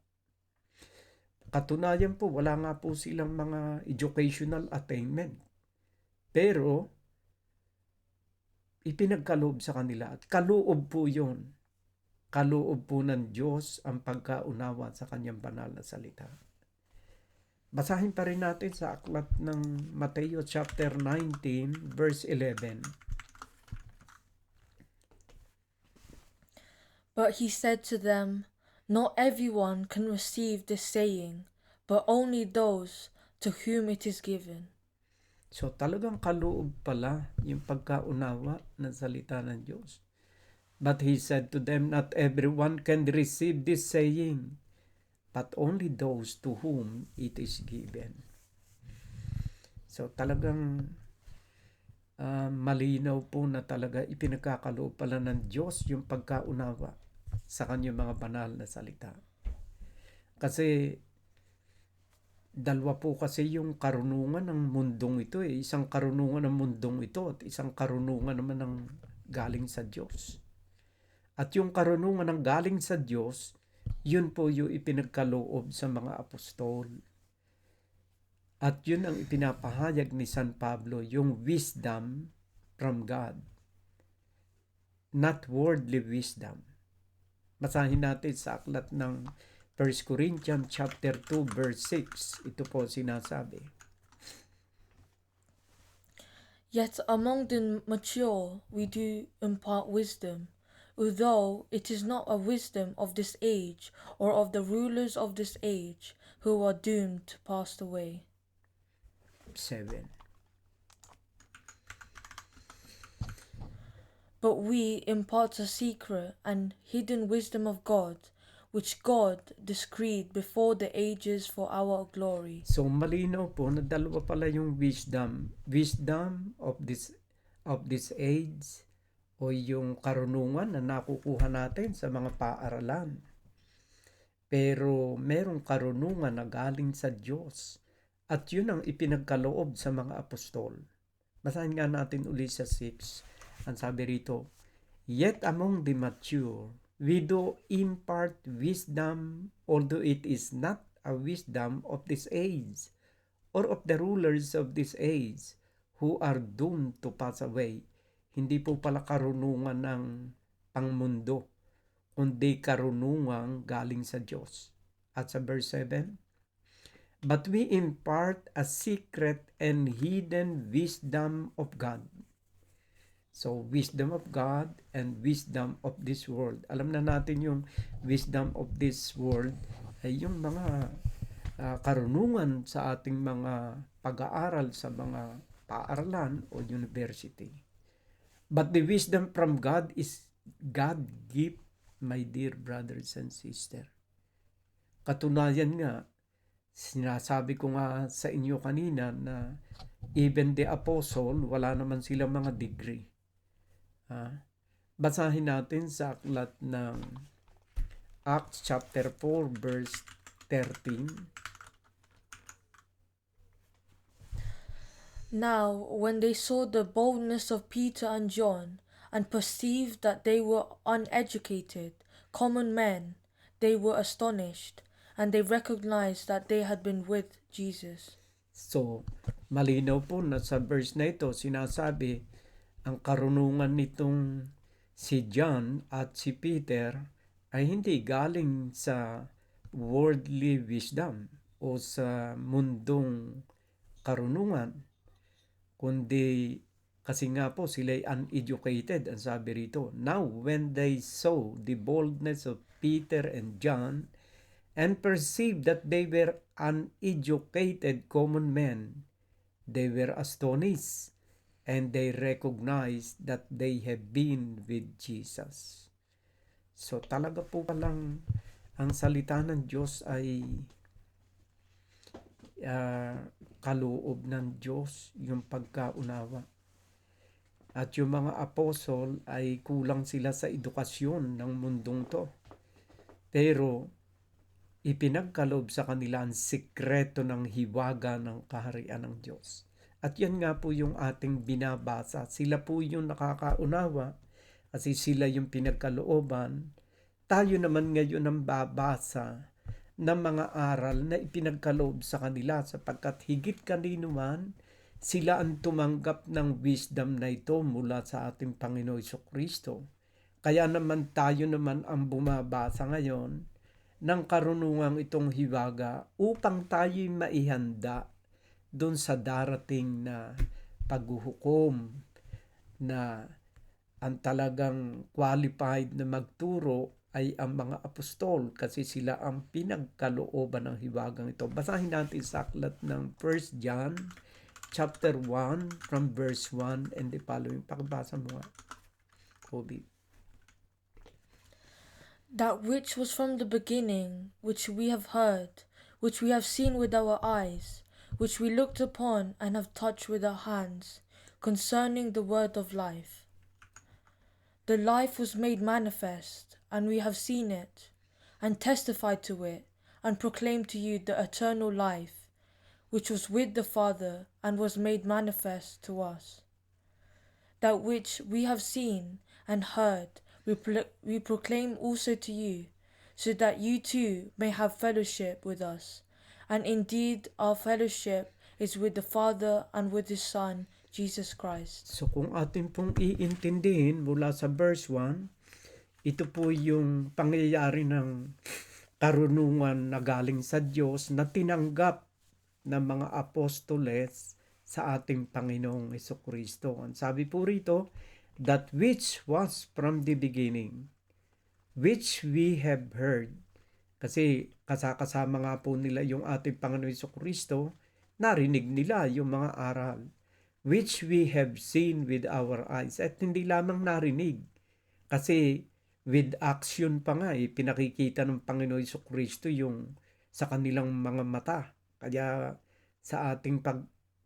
Katunayan po, wala nga po silang mga educational attainment. Pero, ipinagkaloob sa kanila at kaloob po yun. Kaloob po ng Diyos ang pagkaunawa sa kanyang banal na salita. Basahin pa rin natin sa aklat ng Mateo chapter 19 verse 11. But he said to them, not everyone can receive this saying, but only those to whom it is given. So talagang kaloob pala yung pagkaunawa ng salita ng Diyos. But he said to them, not everyone can receive this saying, but only those to whom it is given. So talagang malinaw po na talaga ipinagkakaloob pala ng Diyos yung pagkaunawa sa kanyang mga banal na salita. Kasi dalawa po kasi yung karunungan ng mundong ito eh. Isang karunungan ng mundong ito at isang karunungan naman ng galing sa Diyos. At yung karunungan ng galing sa Diyos, yun po yung ipinagkaloob sa mga apostol. At yun ang ipinapahayag ni San Pablo, yung wisdom from God. Not worldly wisdom. Basahin natin sa aklat ng 1 Corinthians chapter 2 verse 6. Ito po sinasabi. Yet among the mature we do impart wisdom, although it is not a wisdom of this age or of the rulers of this age who are doomed to pass away. 7. But we impart a secret and hidden wisdom of God, which God decreed before the ages for our glory. So malinaw po na dalawa pala yung wisdom. Wisdom of this age o yung karunungan na nakukuha natin sa mga paaralan. Pero merong karunungan na galing sa Diyos. At yun ang ipinagkaloob sa mga apostol. Basahin nga natin uli sa 6. Ang sabi rito, yet among the mature, we do impart wisdom, although it is not a wisdom of this age, or of the rulers of this age, who are doomed to pass away. Hindi po pala karunungan ng pangmundo, kundi karunungan galing sa Diyos. At sa verse 7, but we impart a secret and hidden wisdom of God. So, wisdom of God and wisdom of this world. Alam na natin yung wisdom of this world ay yung mga karunungan sa ating mga pag-aaral sa mga paaralan o university. But the wisdom from God is God-gift, my dear brothers and sisters. Katunayan nga, sinasabi ko nga sa inyo kanina na even the apostle, wala naman silang mga degree. Basahin natin sa aklat ng Acts chapter 4 verse 13. Now, when they saw the boldness of Peter and John, and perceived that they were uneducated, common men, they were astonished, and they recognized that they had been with Jesus. So, malinaw po na sa verse na ito, sinasabi, ang karunungan nitong si John at si Peter ay hindi galing sa worldly wisdom o sa mundong karunungan, kundi kasi nga po sila'y uneducated, ang sabi rito. Now, when they saw the boldness of Peter and John and perceived that they were uneducated common men, they were astonished, and they recognized that they have been with Jesus. So talaga po palang ang salita ng Diyos ay kaloob ng Diyos, yung pagkaunawa. At yung mga apostol ay kulang sila sa edukasyon ng mundong to. Pero ipinagkaloob sa kanila ang sikreto ng hiwaga ng kaharian ng Diyos. At yan nga po yung ating binabasa. Sila po yung nakakaunawa kasi sila yung pinagkalooban. Tayo naman ngayon ang babasa ng mga aral na ipinagkaloob sa kanila sapagkat higit kanino man sila ang tumanggap ng wisdom na ito mula sa ating Panginoon Jesucristo. Kaya naman tayo naman ang bumabasa ngayon ng karunungang itong hiwaga upang tayo'y maihanda doon sa darating na paghuhukom na ang talagang qualified na magturo ay ang mga apostol kasi sila ang pinagkalooban ng hiwagang ito. Basahin natin sa aklat ng 1 John chapter 1 from verse 1 and the following. Pakibasa mo nga, Kobe. That which was from the beginning, which we have heard, which we have seen with our eyes, which we looked upon and have touched with our hands, concerning the word of life. The life was made manifest, and we have seen it, and testified to it, and proclaimed to you the eternal life, which was with the Father, and was made manifest to us. That which we have seen and heard, we proclaim also to you, so that you too may have fellowship with us. And indeed our fellowship is with the Father and with His Son, Jesus Christ. So kung atin pong iintindihin mula sa verse 1, ito po yung pangyayari ng karunungan na galing sa Diyos na tinanggap ng mga apostoles sa ating Panginoong Jesucristo. Ang sabi po rito, that which was from the beginning, which we have heard. Kasi kasama nga po nila yung ating Panginoong Jesucristo, narinig nila yung mga aral. Which we have seen with our eyes. At hindi lamang narinig. Kasi with action pa nga, pinakikita ng Panginoon Jesucristo yung sa kanilang mga mata. Kaya sa ating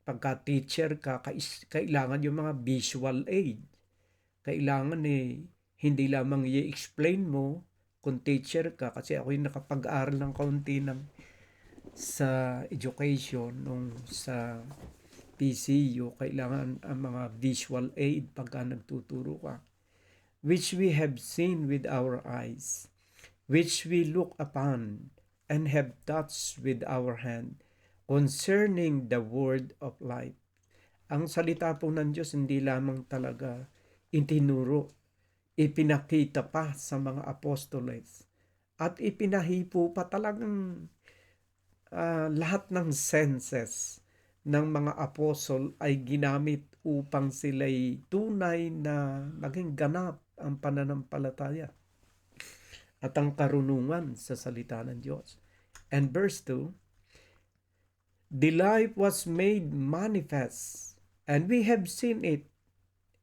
pagka-teacher ka, kailangan yung mga visual aid. Kailangan hindi lamang i-explain mo kung teacher ka. Kasi ako yung nakapag-aral ng kaunti sa education nung sa PCU, kailangan ang mga visual aid pagka nagtuturo ka. Which we have seen with our eyes, which we look upon and have touched with our hand, concerning the word of life. Ang salita po ng Diyos hindi lamang talaga itinuro, ipinakita pa sa mga apostoles at ipinahipo pa talagang lahat ng senses ng mga apostol ay ginamit upang sila'y tunay na maging ganap ang pananampalataya at ang karunungan sa salita ng Diyos. And verse 2, the life was made manifest, and we have seen it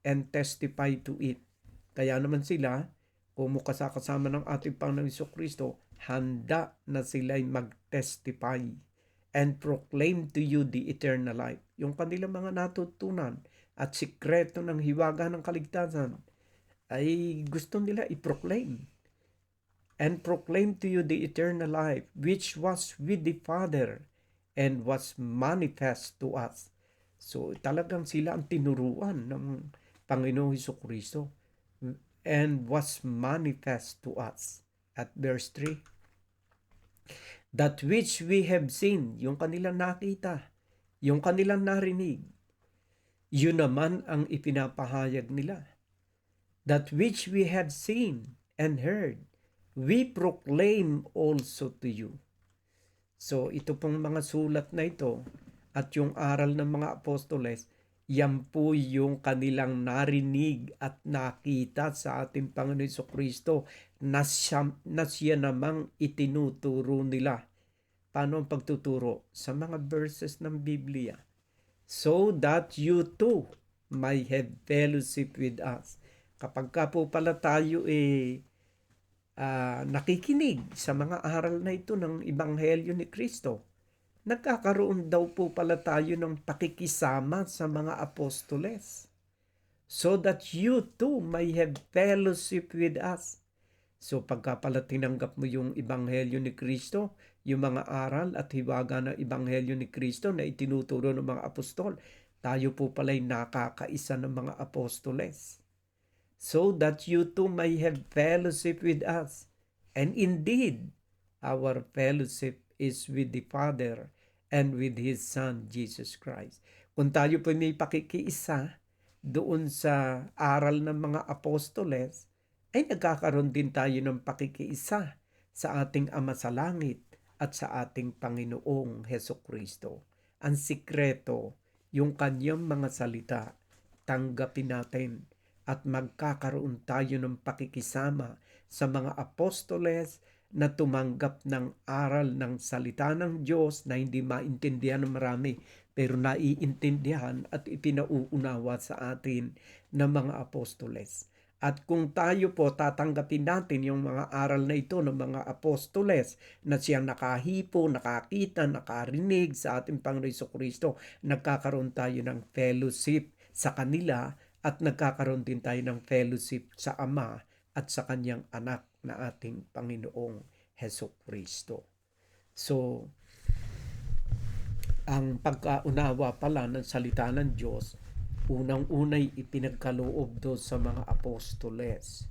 and testify to it. Kaya naman sila, kung kasama ng ating Panginoong Jesucristo, handa na sila'y mag-testify and proclaim to you the eternal life. Yung kanilang mga natutunan at sikreto ng hiwaga ng kaligtasan ay gusto nila i-proclaim. and proclaim to you the eternal life which was with the Father and was manifest to us. So talagang sila ang tinuruan ng Panginoong Hesukristo and was manifest to us. At verse 3, that which we have seen, yung kanilang nakita, yung kanilang narinig, yun naman ang ipinapahayag nila. That which we have seen and heard, we proclaim also to you. So ito pong mga sulat na ito at yung aral ng mga apostoles, yan po yung kanilang narinig at nakita sa ating Panginoon Jesucristo na siya namang itinuturo nila. Paano ang pagtuturo? Sa mga verses ng Biblia. So that you too may have fellowship with us. Kapag ka po pala tayo nakikinig sa mga aral na ito ng Ebanghelyo ni Kristo, nagkakaroon daw po pala tayo ng pakikisama sa mga apostoles. So that you too may have fellowship with us. So pagka pala tinanggap mo yung Ebanghelyo ni Kristo, yung mga aral at hiwaga ng Ebanghelyo ni Kristo na itinuturo ng mga apostol, tayo po pala'y nakakaisa ng mga apostoles. So that you too may have fellowship with us. And indeed, our fellowship is with the Father and with His Son, Jesus Christ. Kung tayo po may pakikiisa doon sa aral ng mga apostoles, ay nagkakaroon din tayo ng pakikiisa sa ating Ama sa Langit at sa ating Panginoong Hesukristo. Ang sikreto, yung kanyang mga salita, tanggapin natin at magkakaroon tayo ng pakikisama sa mga apostoles na tumanggap ng aral ng salita ng Diyos na hindi maintindihan ng marami pero naiintindihan at ipinauunawa sa atin ng mga apostoles. At kung tayo po tatanggapin natin yung mga aral na ito ng mga apostoles na siyang nakahipo, nakakita, nakarinig sa ating Panginoon Jesucristo, nagkakaroon tayo ng fellowship sa kanila at nagkakaroon din tayo ng fellowship sa Ama at sa kanyang anak na ating Panginoong Hesukristo. So, ang pagkaunawa pala ng salita ng Diyos, unang-unay ipinagkaloob doon sa mga apostoles.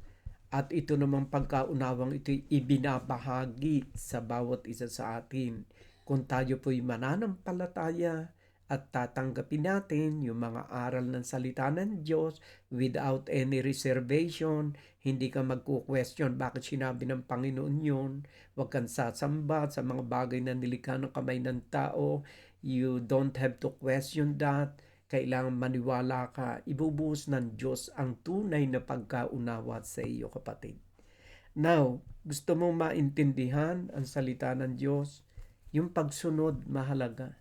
At ito namang pagkaunawang ito ibinabahagi sa bawat isa sa atin. Kung tayo po'y mananampalataya at tatanggapin natin yung mga aral ng salita ng Diyos without any reservation, hindi ka magku-question bakit sinabi ng Panginoon yun, huwag kang sasamba sa mga bagay na nilikha ng kamay ng tao, you don't have to question that, kailangan maniwala ka, ibubuhos ng Diyos ang tunay na pagkaunawa sa iyo, kapatid. Now, gusto mong maintindihan ang salita ng Diyos, yung pagsunod mahalaga.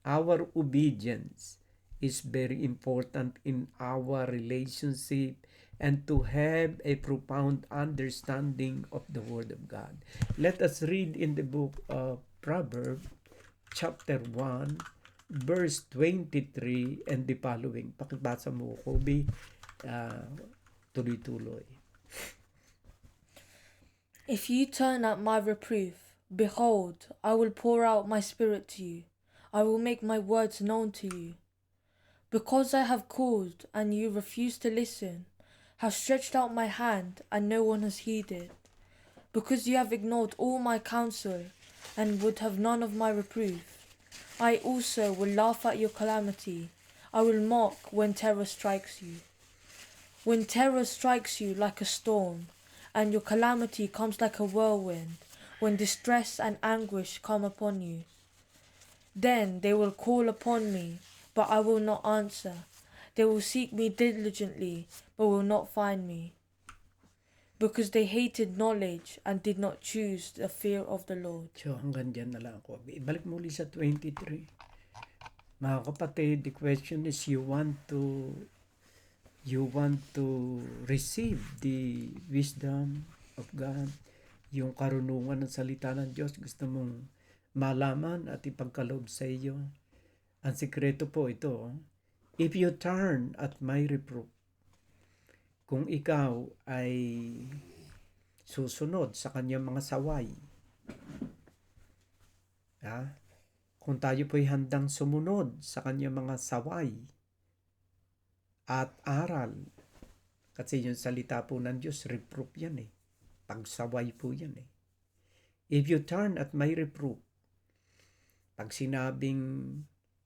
Our obedience is very important in our relationship and to have a profound understanding of the Word of God. Let us read in the book of Proverbs, chapter 1, verse 23 and the following. Pakibasa mo, Kobe, tuloy-tuloy. If you turn at my reproof, behold, I will pour out my spirit to you. I will make my words known to you. Because I have called and you refuse to listen, have stretched out my hand and no one has heeded. Because you have ignored all my counsel and would have none of my reproof, I also will laugh at your calamity. I will mock when terror strikes you. When terror strikes you like a storm, and your calamity comes like a whirlwind, when distress and anguish come upon you. Then they will call upon me, but I will not answer. They will seek me diligently, but will not find me. Because they hated knowledge and did not choose the fear of the Lord. So hanggang dyan na lang ako. Ibalik muli sa 23. Mga kapatid, the question is you want to receive the wisdom of God, yung karunungan ng salita ng Diyos, gusto mong malaman at ipagkaloob sa iyo. Ang sikreto po ito, if you turn at my reproof, kung ikaw ay susunod sa kanyang mga saway. Kung tayo po'y handang sumunod sa kanyang mga saway at aral, kasi yung salita po ng Diyos, reproof yan eh. Pagsaway po yan eh. If you turn at may reproof, pag sinabing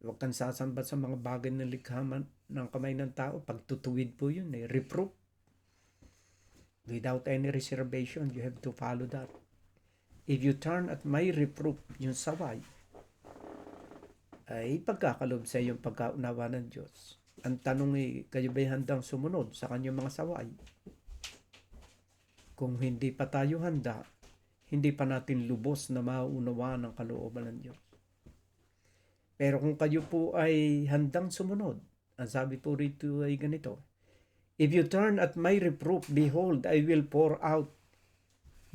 huwag kang sasamba sa mga bagay na likha ng kamay ng tao, pagtutuwid po yun eh. Reproof. Without any reservation, you have to follow that. If you turn at may reproof, yung saway, ay pagkakalob sa iyong pagkaunawa ng Diyos. Ang tanong ay, kayo ba'y handang sumunod sa kanyang mga saway? Kung hindi pa tayo handa, hindi pa natin lubos na mauunawaan ang kalooban ng Diyos. Pero kung kayo po ay handang sumunod, ang sabi po rito ay ganito, if you turn at my reproof, behold, I will pour out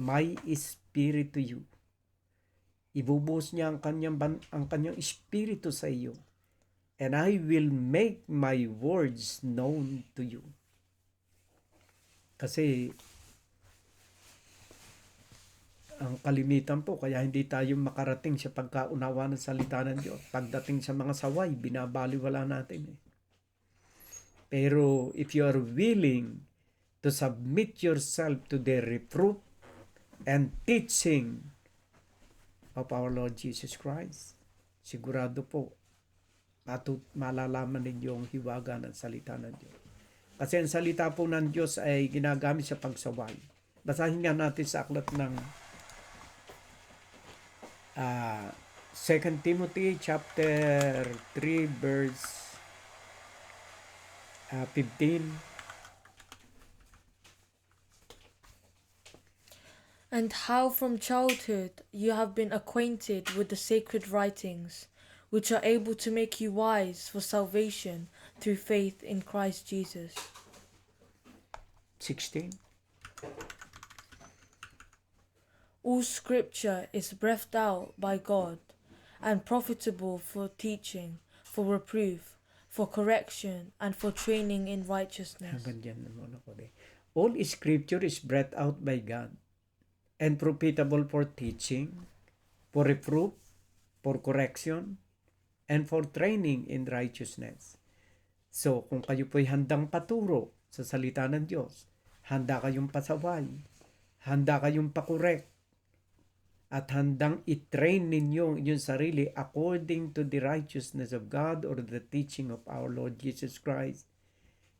my spirit to you. Ibubuhos niya ang kanyang espiritu sa iyo. And I will make my words known to you. Kasi ang kalimitan po, kaya hindi tayo makarating sa pagkaunawa ng salita ng Diyos. Pagdating sa mga saway, binabaliwala natin eh. Pero if you are willing to submit yourself to the reproof and teaching of our Lord Jesus Christ, sigurado po, malalaman ninyo ang hiwaga ng salita ng Diyos. Kasi ang salita po ng Diyos ay ginagamit sa pagsaway. Basahin nga natin sa aklat ng 2 Timothy chapter 3 verse 15. And how from childhood you have been acquainted with the sacred writings, which are able to make you wise for salvation through faith in Christ Jesus. 16. All scripture is breathed out by God and profitable for teaching, for reproof, for correction, and for training in righteousness. Hanggang dyan naman ako din. All scripture is breathed out by God and profitable for teaching, for reproof, for correction, and for training in righteousness. So, kung kayo po'y handang paturo sa salita ng Diyos, handa kayong pasaway, handa kayong pakorek, at handang i-train ninyo inyong sarili according to the righteousness of God or the teaching of our Lord Jesus Christ,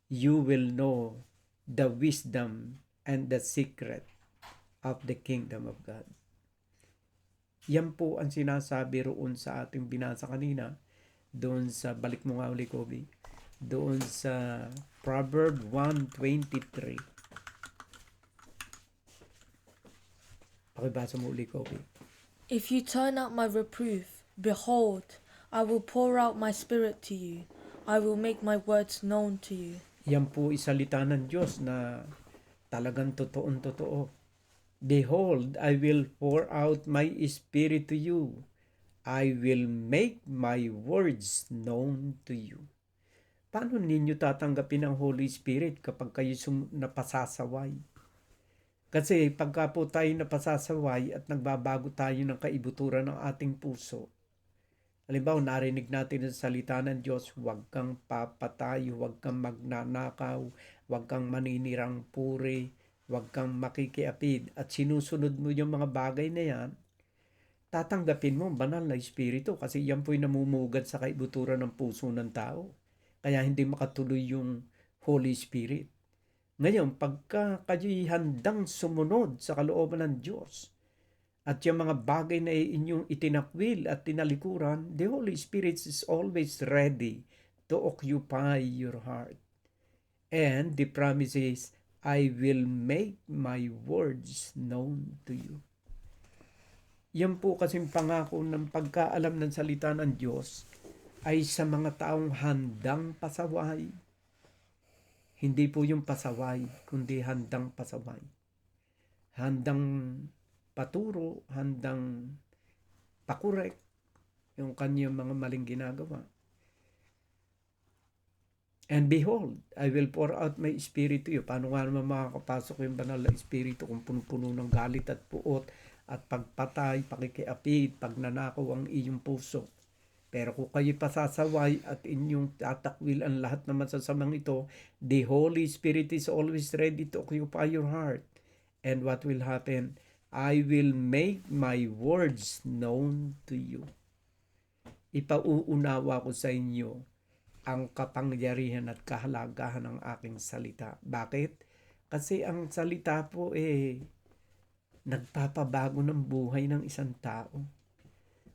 you will know the wisdom and the secret of the kingdom of God. Yan po ang sinasabi roon sa ating binasa kanina, doon sa, balik mo nga uli, Kobe, doon sa Proverb 1:23. Pakibasa mo uli, Kobe. If you turn out my reproof, behold, I will pour out my spirit to you. I will make my words known to you. Yan po isalita ng Diyos na talagang totoong-totoo. Behold, I will pour out my spirit to you. I will make my words known to you. Paano ninyo tatanggapin ang Holy Spirit kapag kayo napasasaway? Kasi pagka po tayo napasasaway at nagbabago tayo ng kaibuturan ng ating puso, halimbawa narinig natin ang salita ng Diyos, huwag kang papatay, huwag kang magnanakaw, huwag kang maninirang puri, huwag kang makikiapid, at sinusunod mo yung mga bagay na yan, tatanggapin mo ang banal na espiritu kasi yan po'y namumugad sa kaibuturan ng puso ng tao. Kaya hindi makatuloy yung Holy Spirit. Ngayon, pagka kayo'y handang sumunod sa kalooban ng Diyos at yung mga bagay na inyong itinakwil at tinalikuran, the Holy Spirit is always ready to occupy your heart. And the promise is, I will make my words known to you. Yan po kasing pangako ng pagkaalam ng salita ng Diyos ay sa mga taong handang pasaway. Hindi po yung pasaway, kundi handang pasaway. Handang paturo, handang pakorek yung kanyang mga maling ginagawa. And behold, I will pour out my spirit to you. Paano nga naman makakapasok yung banal na espiritu kung puno-puno ng galit at puot at pagpatay, pakikiapid, pagnanakaw ang iyong puso. Pero kung kayo pasasaway at inyong tatakwil ang lahat ng masasamang ito, the Holy Spirit is always ready to occupy your heart. And what will happen? I will make my words known to you. Ipauunawa ko sa inyo ang kapangyarihan at kahalagahan ng aking salita. Bakit? Kasi ang salita po nagpapabago ng buhay ng isang tao.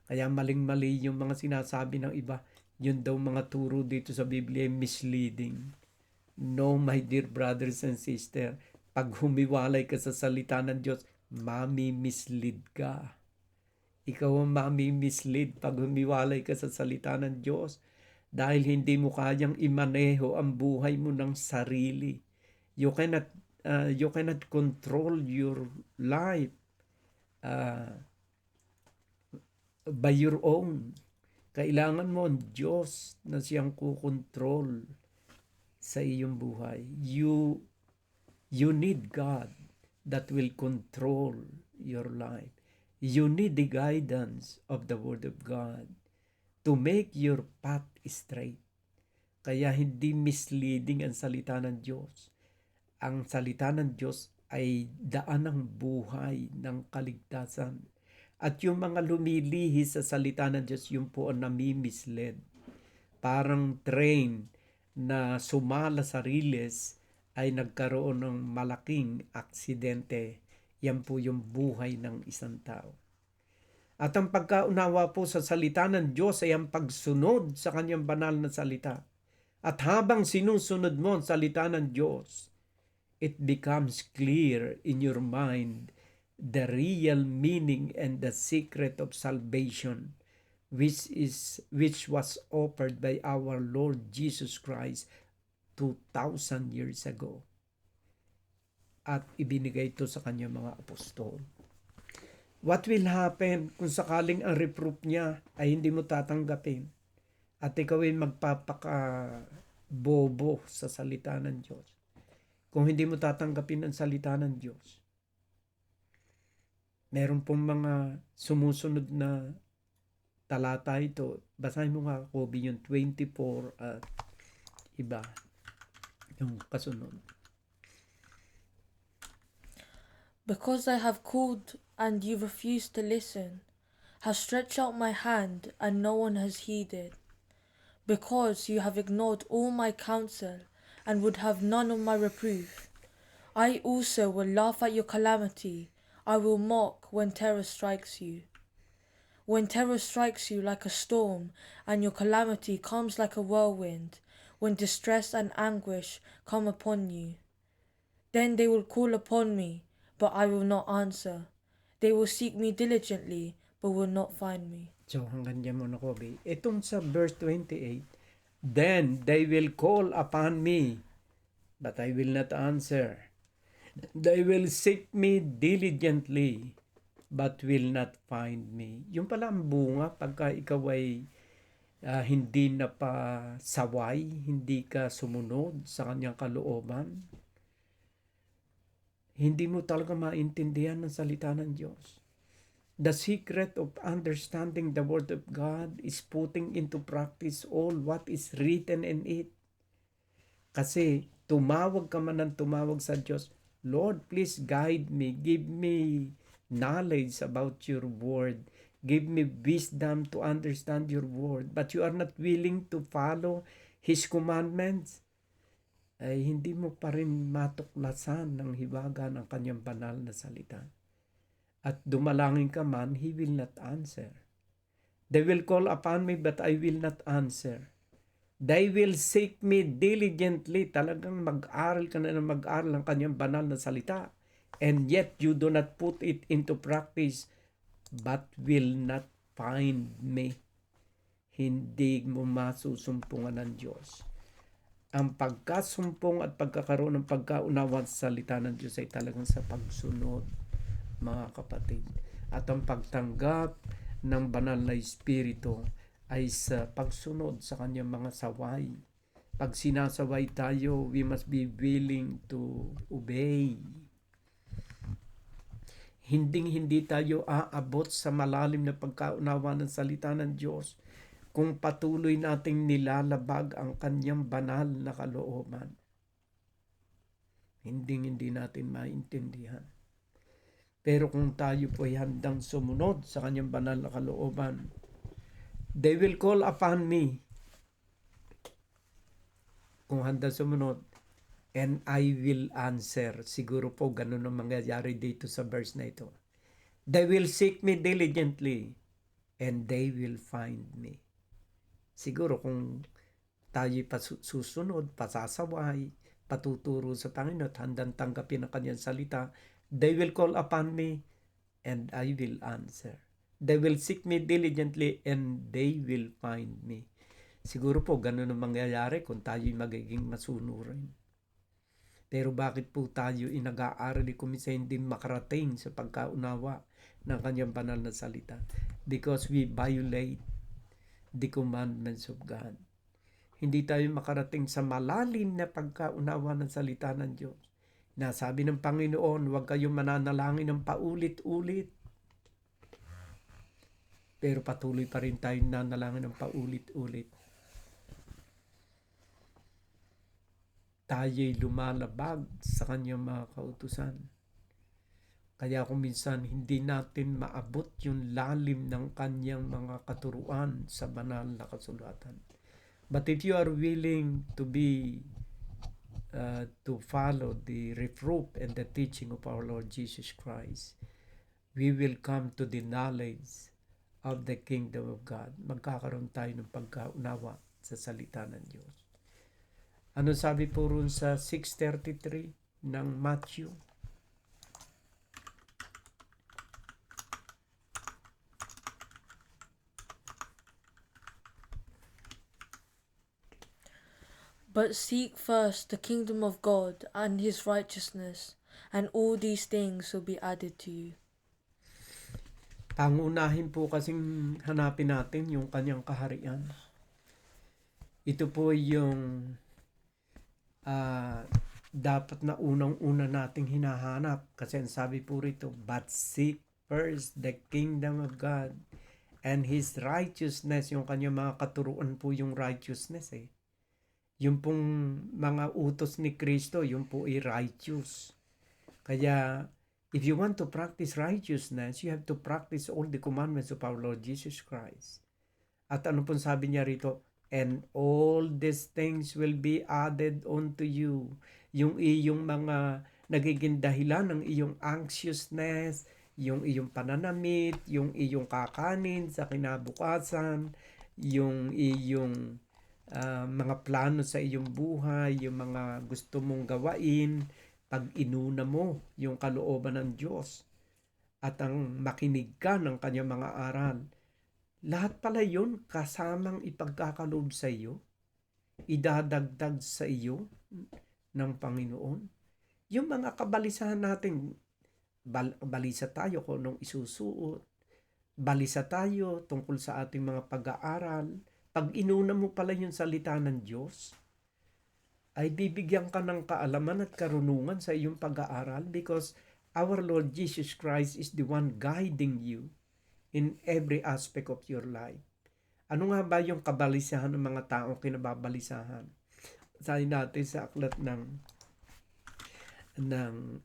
Kaya maling-mali yung mga sinasabi ng iba. Yun daw mga turo dito sa Biblia ay misleading. No, my dear brothers and sisters, pag humiwalay ka sa salita ng Diyos, mami-mislead ka. Ikaw ang mami-mislead pag humiwalay ka sa salita ng Diyos. Dahil hindi mo kayang imaneho ang buhay mo ng sarili. You cannot control your life by your own. Kailangan mo ang Diyos na siyang kukontrol sa iyong buhay. You need God that will control your life. You need the guidance of the Word of God to make your path straight. Kaya hindi misleading ang salita ng Diyos. Ang salita ng Diyos ay daan ng buhay ng kaligtasan. At yung mga lumilihi sa salita ng Diyos, yung po ang nami-misled. Parang train na sumala sa riles ay nagkaroon ng malaking aksidente. Yan po yung buhay ng isang tao. At ang pagkaunawa po sa salita ng Diyos ay ang pagsunod sa kanyang banal na salita. At habang sinusunod mo ang salita ng Diyos, it becomes clear in your mind the real meaning and the secret of salvation, which was offered by our Lord Jesus Christ 2,000 years ago. At ibinigay ito sa kanyang mga apostol. What will happen kung sakaling ang reproof niya ay hindi mo tatanggapin at ikaw ay magpapaka-bobo sa salita ng Diyos? Kung hindi mo tatanggapin ang salita ng Diyos, meron pong mga sumusunod na talata ito. Basahin mo nga Kobe yung 24 at iba yung kasunod. Because I have called and you refused to listen, have stretched out my hand and no one has heeded. Because you have ignored all my counsel and would have none of my reproof, I also will laugh at your calamity. I will mock when terror strikes you. When terror strikes you like a storm and your calamity comes like a whirlwind, when distress and anguish come upon you, then they will call upon me, but I will not answer. They will seek me diligently, but will not find me. So hanggang dyan muna Kobe. Itong sa verse 28, then they will call upon me, but I will not answer. They will seek me diligently, but will not find me. Yung pala ang bunga pagka ikaw ay hindi na pa saway, hindi ka sumunod sa kanyang kalooban. Hindi mo talaga maintindihan ang salita ng Diyos. The secret of understanding the Word of God is putting into practice all what is written in it. Kasi tumawag ka man ng tumawag sa Diyos, Lord, please guide me, give me knowledge about your Word, give me wisdom to understand your Word, but you are not willing to follow His commandments, ay hindi mo pa rin matuklasan ng hiwaga ng kanyang banal na salita. At dumalangin ka man, He will not answer. They will call upon me, but I will not answer. They will seek me diligently. Talagang mag-aral ka na ng mag-aral ng kanyang banal na salita. And yet you do not put it into practice, but will not find me. Hindi mo masusumpungan ng Diyos. Ang pagkasumpong at pagkakaroon ng pagkaunawa sa salita ng Diyos ay talagang sa pagsunod, mga kapatid. At ang pagtanggap ng banal na Espiritu ay sa pagsunod sa kanyang mga saway, Pag sinasaway tayo, we must be willing to obey. Hindi tayo aabot sa malalim na pagkaunawa ng salita ng Diyos kung patuloy nating nilalabag ang kanyang banal na kalooban. Hindi natin maintindihan. Pero kung tayo po ay handang sumunod sa kanyang banal na kalooban, they will call upon me. Kung handang sumunod, and I will answer. Siguro po ganun ang mangyayari dito sa verse na ito. They will seek me diligently, and they will find me. Siguro kung tayo'y susunod, pasasaway, patuturo sa Panginoon at handang tanggapin ang kanyang salita, they will call upon me and I will answer. They will seek me diligently and they will find me. Siguro po ganun ang mangyayari kung tayo'y magiging masunurin. Pero bakit po tayo nag-aaral kung minsan hindi makarating sa pagkaunawa ng kanyang banal na salita? Because we violate the commandments of God. Hindi tayo makarating sa malalim na pagkaunawa ng salita ng Diyos. Nasabi ng Panginoon, huwag kayong mananalangin ng paulit-ulit. Pero patuloy pa rin tayong nanalangin ng paulit-ulit. Tayo'y lumalabag sa kanyang mga kautusan. Kaya kung minsan hindi natin maabot yung lalim ng kanyang mga katuruan sa banal na kasulatan. But if you are willing to to follow the reproof and the teaching of our Lord Jesus Christ, we will come to the knowledge of the kingdom of God. Magkakaroon tayo ng pagkaunawa sa salita ng Diyos. Ano sabi po ron sa 6:33 ng Matthew? But seek first the kingdom of God and his righteousness, and all these things will be added to you. Pangunahin po kasing hanapin natin yung kanyang kaharian. Ito po yung dapat na unang-una nating hinahanap. Kasi ang sabi po rito, but seek first the kingdom of God and his righteousness. Yung kanyang mga katuruan po yung righteousness eh. Yung pong mga utos ni Kristo, yung po ay righteous. Kaya, if you want to practice righteousness, you have to practice all the commandments of our Lord Jesus Christ. At ano pong sabi niya rito? And all these things will be added unto you. Yung iyong mga nagiging dahilan ng iyong anxiousness, yung iyong pananamit, yung iyong kakanin sa kinabukasan, yung iyong mga plano sa iyong buhay, yung mga gusto mong gawain, pag inuna mo yung kalooban ng Diyos at ang makinig ka ng kanyang mga aral, lahat pala yun kasamang ipagkakaloob sa iyo, idadagdag sa iyo ng Panginoon. Yung mga kabalisahan natin, balisa tayo kung anong isusuot, balisa tayo tungkol sa ating mga pag-aaral. Pag inuna mo pala yung salita ng Diyos, ay bibigyan ka ng kaalaman at karunungan sa iyong pag-aaral because our Lord Jesus Christ is the one guiding you in every aspect of your life. Ano nga ba yung kabalisahan ng mga taong kinababalisahan? Sabi natin sa aklat ng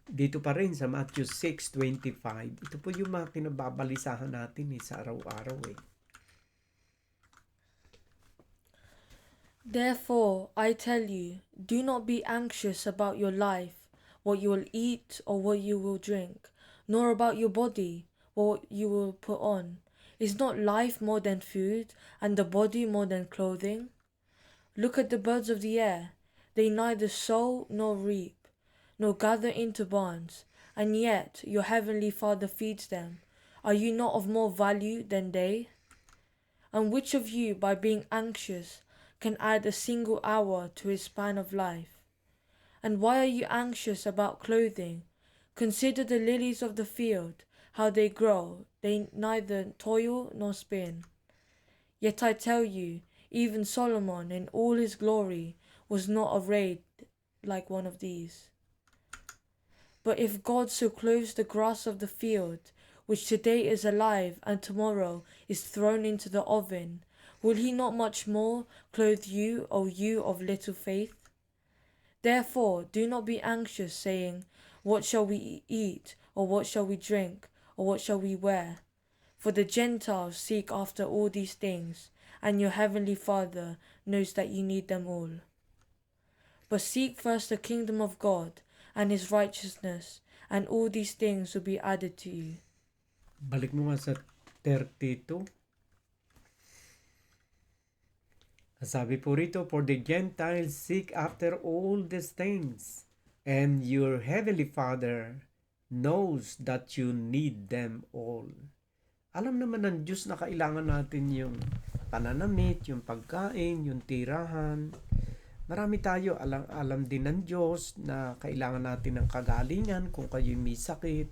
dito pa rin sa Matthew 6:25. Ito po yung mga kinababalisahan natin sa araw-araw eh. Therefore, I tell you, do not be anxious about your life, what you will eat or what you will drink, nor about your body, what you will put on. Is not life more than food, and the body more than clothing? Look at the birds of the air. They neither sow nor reap, nor gather into barns, and yet your heavenly Father feeds them. Are you not of more value than they? And which of you, by being anxious, can add a single hour to his span of life? And why are you anxious about clothing? Consider the lilies of the field, how they grow. They neither toil nor spin. Yet I tell you, even Solomon in all his glory was not arrayed like one of these. But if God so clothes the grass of the field, which today is alive and tomorrow is thrown into the oven, will he not much more clothe you, O you of little faith? Therefore do not be anxious, saying, What shall we eat, or what shall we drink, or what shall we wear? For the Gentiles seek after all these things, and your heavenly Father knows that you need them all. But seek first the kingdom of God and his righteousness, and all these things will be added to you. Balik mo nga sa 32. Sabi po rito, for the Gentiles seek after all these things, and your heavenly Father knows that you need them all. Alam naman ng Diyos na kailangan natin yung pananamit, yung pagkain, yung tirahan. Marami tayo, alam din ng Diyos na kailangan natin ng kagalingan kung kayo may sakit.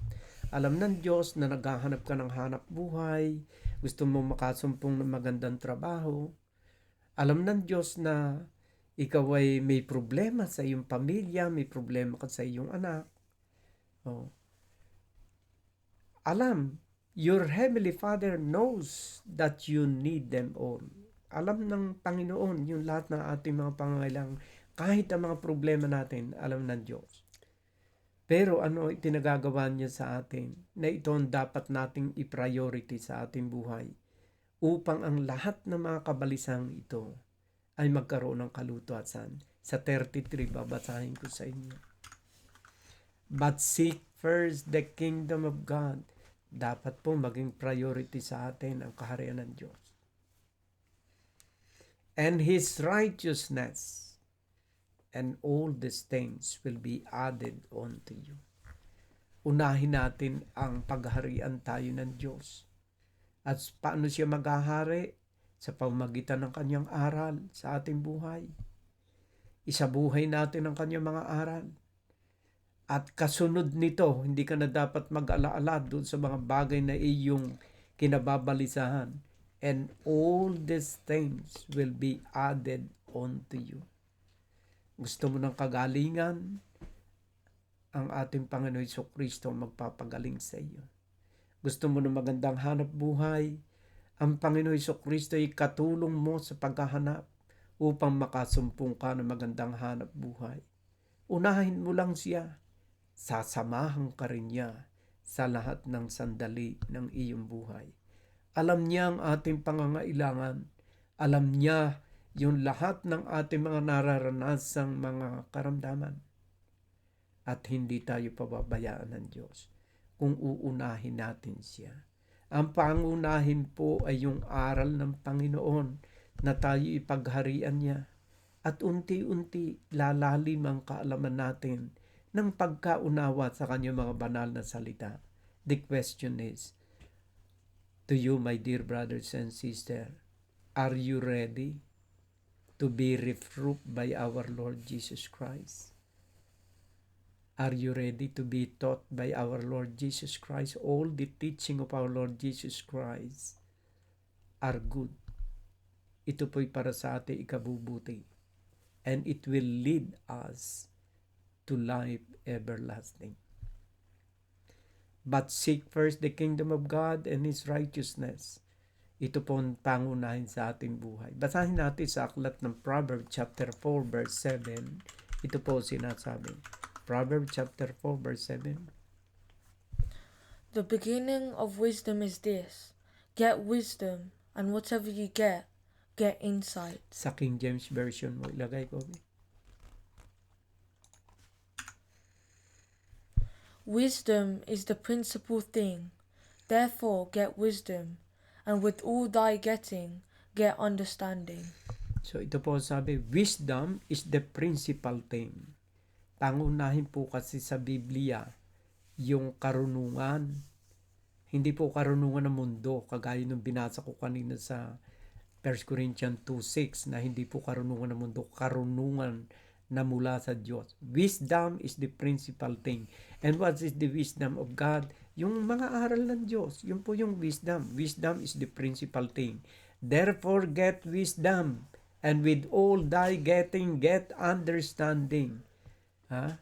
Alam ng Diyos na naghahanap ka ng hanap buhay, gusto mo makasumpong ng magandang trabaho. Alam ng Diyos na ikaw ay may problema sa iyong pamilya, may problema ka sa iyong anak. Oh. Alam, your heavenly Father knows that you need them all. Alam ng Panginoon yung lahat ng ating mga pangangailangan, kahit ang mga problema natin, alam ng Diyos. Pero ano itinagagawa niya sa atin na ito ang dapat nating i-priority sa ating buhay upang ang lahat ng mga kabalisang ito ay magkaroon ng kalutusan. Sa 33, babasahin ko sa inyo. But seek first the kingdom of God. Dapat po maging priority sa atin ang kaharian ng Diyos. And his righteousness, and all these things will be added unto you. Unahin natin ang pagharian tayo ng Diyos. At paano siya maghahari? Sa pamamagitan ng kanyang aral sa ating buhay. Isabuhay natin ang kanyang mga aral. At kasunod nito, hindi ka na dapat mag-alaala doon sa mga bagay na iyong kinababalisahan. And all these things will be added unto you. Gusto mo ng kagalingan? Ang ating Panginoon Jesucristo magpapagaling sa iyo. Gusto mo ng magandang hanap buhay? Ang Panginoon Jesucristo ay katulong mo sa paghahanap upang makasumpong ka ng magandang hanap buhay. Unahin mo lang siya. Sasamahan ka rin niya sa lahat ng sandali ng iyong buhay. Alam niya ang ating pangangailangan. Alam niya yung lahat ng ating mga nararanasang mga karamdaman. At hindi tayo pababayaan ng Diyos kung uunahin natin siya. Ang pangunahin po ay yung aral ng Panginoon na tayo ipagharian niya. At unti-unti lalalim ang kaalaman natin ng pagkaunawa sa kanyang mga banal na salita. The question is, to you, my dear brothers and sisters, are you ready to be reproved by our Lord Jesus Christ? Are you ready to be taught by our Lord Jesus Christ? All the teaching of our Lord Jesus Christ are good. Ito po'y para sa ating ikabubuti. And it will lead us to life everlasting. But seek first the kingdom of God and His righteousness. Ito po ang pangunahin sa ating buhay. Basahin natin sa aklat ng Proverbs chapter 4 verse 7. Ito po sinasabi. Proverbs chapter 4 verse 7. The beginning of wisdom is this: get wisdom, and whatever you get insight. Sa King James Version mo ilagay ko. Wisdom is the principal thing. Therefore get wisdom, and with all thy getting, get understanding. So ito po sabi, wisdom is the principal thing. Pangunahin po kasi sa Biblia yung karunungan. Hindi po karunungan ng mundo, kagaya nung binasa ko kanina sa 1 Corinthians 2:6 na hindi po karunungan ng mundo, karunungan na mula sa Diyos. Wisdom is the principal thing. And what is the wisdom of God? Yung mga aral ng Diyos, yun po yung wisdom. Wisdom is the principal thing. Therefore, get wisdom, And with all thy getting, get understanding. Ha?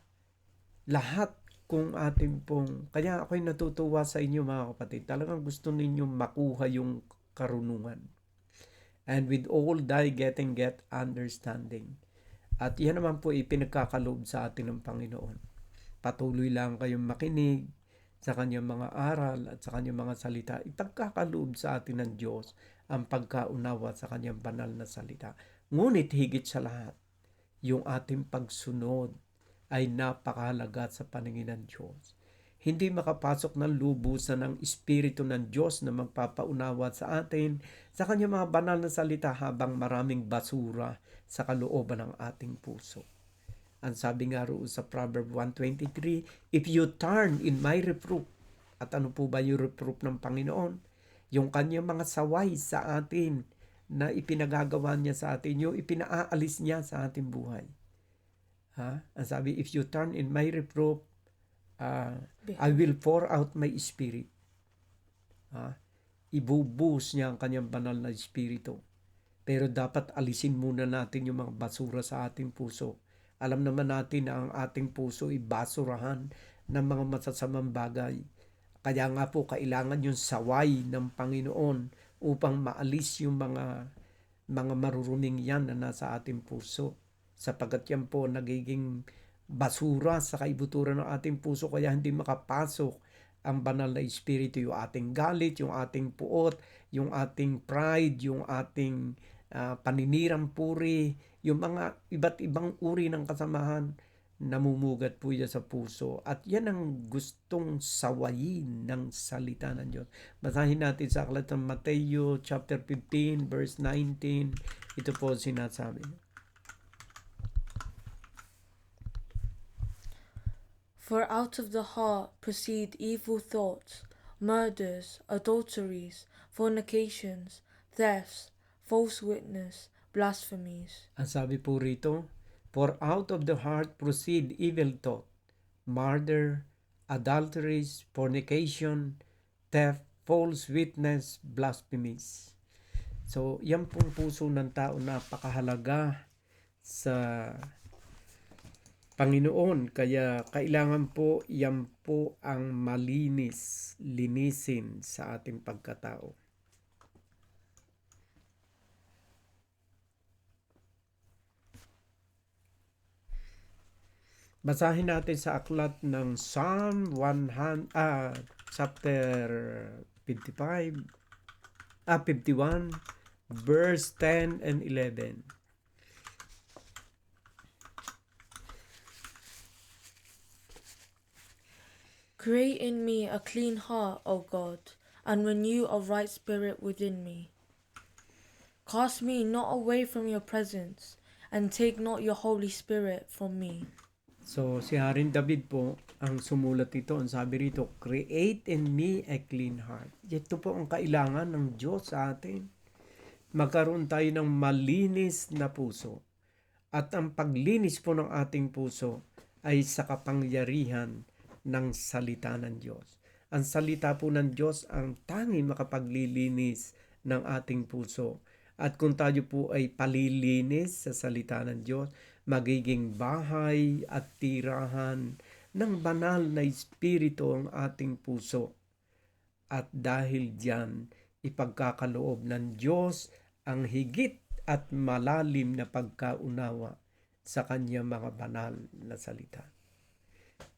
Lahat kung ating pong, kaya ako'y natutuwa sa inyo mga kapatid, talagang gusto ninyong makuha yung karunungan. And with all thy getting, get understanding. At yan naman po ipinagkakaloob sa atin ng Panginoon. Patuloy lang kayong makinig sa kanyang mga aral at sa kanyang mga salita. Ipagkakaloob sa atin ng Diyos ang pagkaunawa sa kanyang banal na salita. Ngunit higit sa lahat, yung ating pagsunod ay napakahalaga sa paningin ng Diyos. Hindi makapasok ng lubusan ng Espiritu ng Diyos na magpapaunawa sa atin sa kanyang mga banal na salita habang maraming basura sa kalooban ng ating puso. Ang sabi nga roon sa Proverb 123, if you turn in my reproof, at ano po ba yung reproof ng Panginoon? Yung kanyang mga saway sa atin na ipinagagawa niya sa atin, yung ipinaalis niya sa ating buhay. Ha? Ang sabi, if you turn in my reproof, I will pour out my spirit. Ibubuhos niya ang kanyang banal na espiritu. Pero dapat alisin muna natin yung mga basura sa ating puso. Alam naman natin na ang ating puso ay basurahan ng mga masasamang bagay. Kaya nga po kailangan yung saway ng Panginoon upang maalis yung mga maruruming yan na nasa ating puso. Sapagkat yan po nagiging basura sa kaibuturan ng ating puso kaya hindi makapasok ang banal na espiritu, yung ating galit, yung ating puot, yung ating pride, yung ating paninirang puri, yung mga iba't ibang uri ng kasamahan, namumugat po yan sa puso. At yan ang gustong sawayin ng salita ng Diyos. Basahin natin sa aklat ng Mateo chapter 15 verse 19. Ito po sinasabi. For out of the heart proceed evil thoughts, murders, adulteries, fornications, thefts, false witness, blasphemies. Ang sabi po rito, for out of the heart proceed evil thought, murder, adulteries, fornication, theft, false witness, blasphemies. So, yan pong puso ng tao napakahalaga sa Panginoon, kaya kailangan po yan po ang linisin sa ating pagkatao. Basahin natin sa aklat ng Psalm chapter 51, verse 10 and 11. Create in me a clean heart, O God, and renew a right spirit within me. Cast me not away from your presence, and take not your Holy Spirit from me. So, si Haring David po, ang sumulat ito, ang sabi rito, create in me a clean heart. Ito po ang kailangan ng Diyos sa atin. Magkaroon tayo ng malinis na puso. At ang paglinis po ng ating puso ay sa kapangyarihan ng salita ng Diyos. Ang salita po ng Diyos ang tanging makapaglilinis ng ating puso. At kung tayo po ay palilinis sa salita ng Diyos, magiging bahay at tirahan ng banal na espiritu ang ating puso. At dahil diyan, ipagkakaloob ng Diyos ang higit at malalim na pagkaunawa sa kanyang mga banal na salita.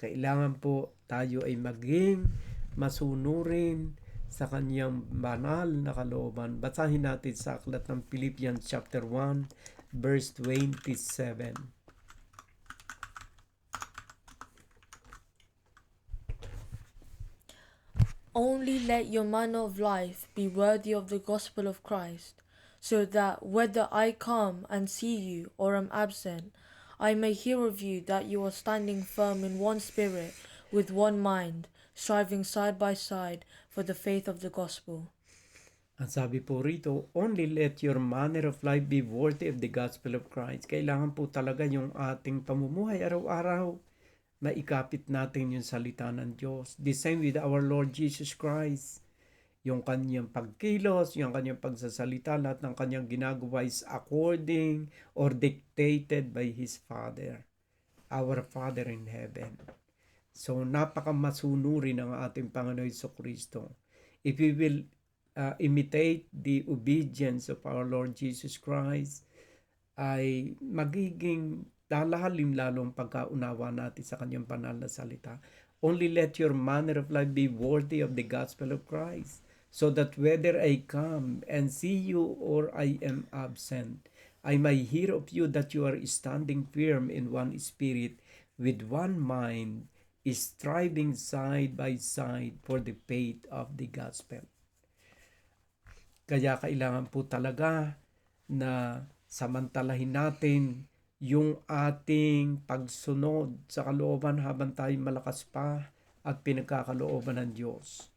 Kailangan po tayo ay maging masunurin sa kanyang banal na kalooban. Basahin natin sa aklat ng Philippians chapter 1 verse 27. Only let your manner of life be worthy of the gospel of Christ, so that whether I come and see you or am absent, I may hear of you that you are standing firm in one spirit, with one mind, striving side by side for the faith of the gospel. Ang sabi po rito, only let your manner of life be worthy of the gospel of Christ. Kailangan po talaga yung ating pamumuhay araw-araw, maikapit natin yung salita ng Diyos. The same with our Lord Jesus Christ. Yung kanyang pagkilos, yung kanyang pagsasalita, lahat ng kanyang ginagawa is according or dictated by His Father, our Father in heaven. So, napakamasunurin ang ating Panginoon Jesucristo. If we will imitate the obedience of our Lord Jesus Christ, ay magiging lalalim lalo ang pagkaunawa natin sa kanyang banal na salita. Only let your manner of life be worthy of the gospel of Christ, so that whether I come and see you or I am absent, I may hear of you that you are standing firm in one spirit, with one mind, striving side by side for the faith of the gospel. Kaya kailangan po talaga na samantalahin natin yung ating pagsunod sa kalooban habang tayo malakas pa at pinagkakalooban ng Diyos.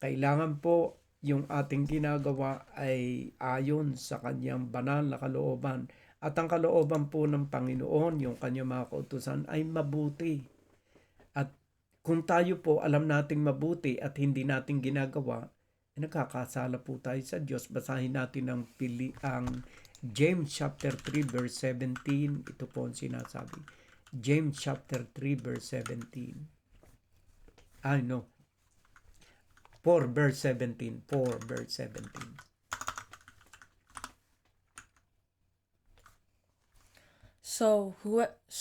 Kailangan po yung ating ginagawa ay ayon sa kanyang banal na kalooban. At ang kalooban po ng Panginoon, yung kanyang mga kautusan, ay mabuti. At kung tayo po alam nating mabuti at hindi natin ginagawa, nagkakasala po tayo sa Diyos. Basahin natin ang James chapter 3 verse 17. Ito po ang sinasabi. James chapter 3 verse 17. 4 verse 17. 4 verse 17. So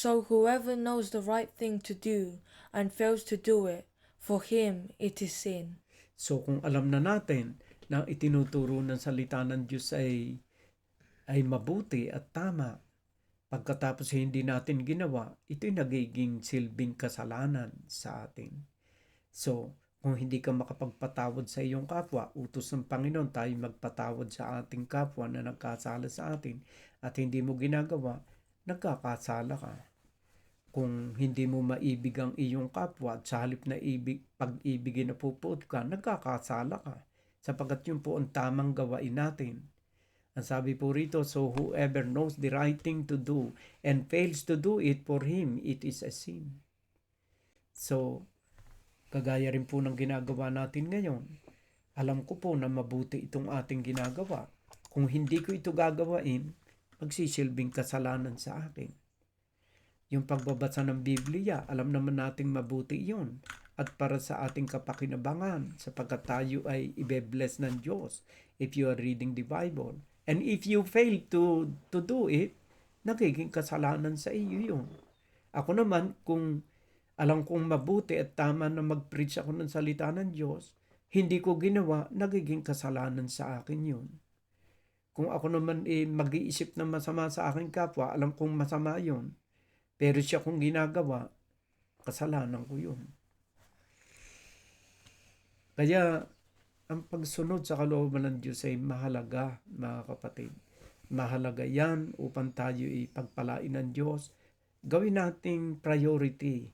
whoever knows the right thing to do and fails to do it, for him it is sin. So kung alam na natin na itinuturo ng salita ng Diyos ay mabuti at tama, pagkatapos hindi natin ginawa, ito'y nagiging silbing kasalanan sa atin. So, kung hindi ka makapagpatawad sa iyong kapwa, utos ng Panginoon tayo magpatawad sa ating kapwa na nagkasala sa atin at hindi mo ginagawa, nagkakasala ka. Kung hindi mo maibig ang iyong kapwa at sa halip na pag-ibigin na pupuot ka, nagkakasala ka. Sapagkat yun po ang tamang gawain natin. Ang sabi po rito, so whoever knows the right thing to do and fails to do it, for him it is a sin. So, kagaya rin po ng ginagawa natin ngayon. Alam ko po na mabuti itong ating ginagawa. Kung hindi ko ito gagawain, magsisilbing kasalanan sa akin. Yung pagbabasa ng Biblia, alam naman nating mabuti yun. At para sa ating kapakinabangan, sapagkat tayo ay ibe-bless ng Diyos if you are reading the Bible. And if you fail to do it, nagiging kasalanan sa iyo yun. Ako naman, kung alam kong mabuti at tama na mag-preach ako ng salita ng Diyos, hindi ko ginawa, nagiging kasalanan sa akin yun. Kung ako naman mag-iisip ng masama sa aking kapwa, alam kong masama yun. Pero siya kung ginagawa, kasalanan ko yun. Kaya, ang pagsunod sa kalooban ng Diyos ay mahalaga, mga kapatid. Mahalaga yan upang tayo ipagpalain ng Diyos. Gawin nating priority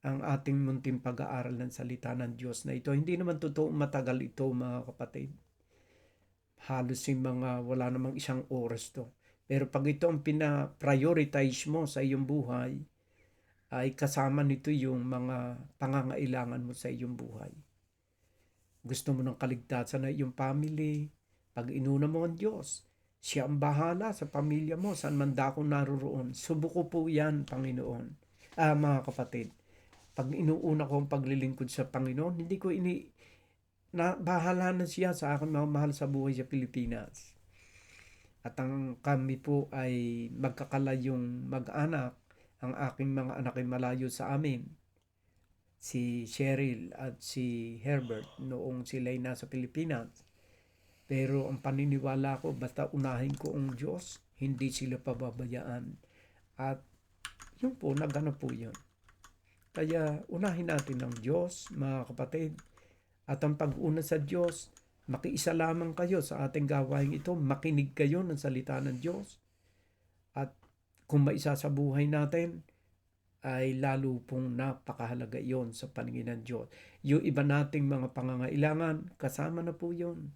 ang ating munting pag-aaral ng salita ng Diyos na ito. Hindi naman totoo matagal ito, mga kapatid. Halos yung wala namang isang oras to. Pero pag ito ang pina-prioritize mo sa iyong buhay, ay kasama nito yung mga pangangailangan mo sa iyong buhay. Gusto mo ng kaligtasan ng iyong family, pag inuna mo ang Diyos, siya ang bahala sa pamilya mo, saan man dako naroon. Subuko po yan, Panginoon. Mga kapatid, pag inuuna ko ang paglilingkod sa Panginoon, hindi ko bahala na siya sa akin mga mahal sa buhay sa Pilipinas. At kami po ay magkakalayong mag-anak, ang aking mga anak ay malayo sa amin. Si Cheryl at si Herbert noong sila'y nasa Pilipinas. Pero ang paniniwala ko, basta unahin ko ang Diyos, hindi sila pababayaan. At yun po, nagana po yun. Kaya unahin natin ang Diyos, mga kapatid. At ang pag-una sa Diyos, makiisa lamang kayo sa ating gawain ito. Makinig kayo ng salita ng Diyos. At kung maisa sa buhay natin, ay lalo pong napakahalaga yon sa paningin ng Diyos. Yung iba nating mga pangangailangan, kasama na po yon.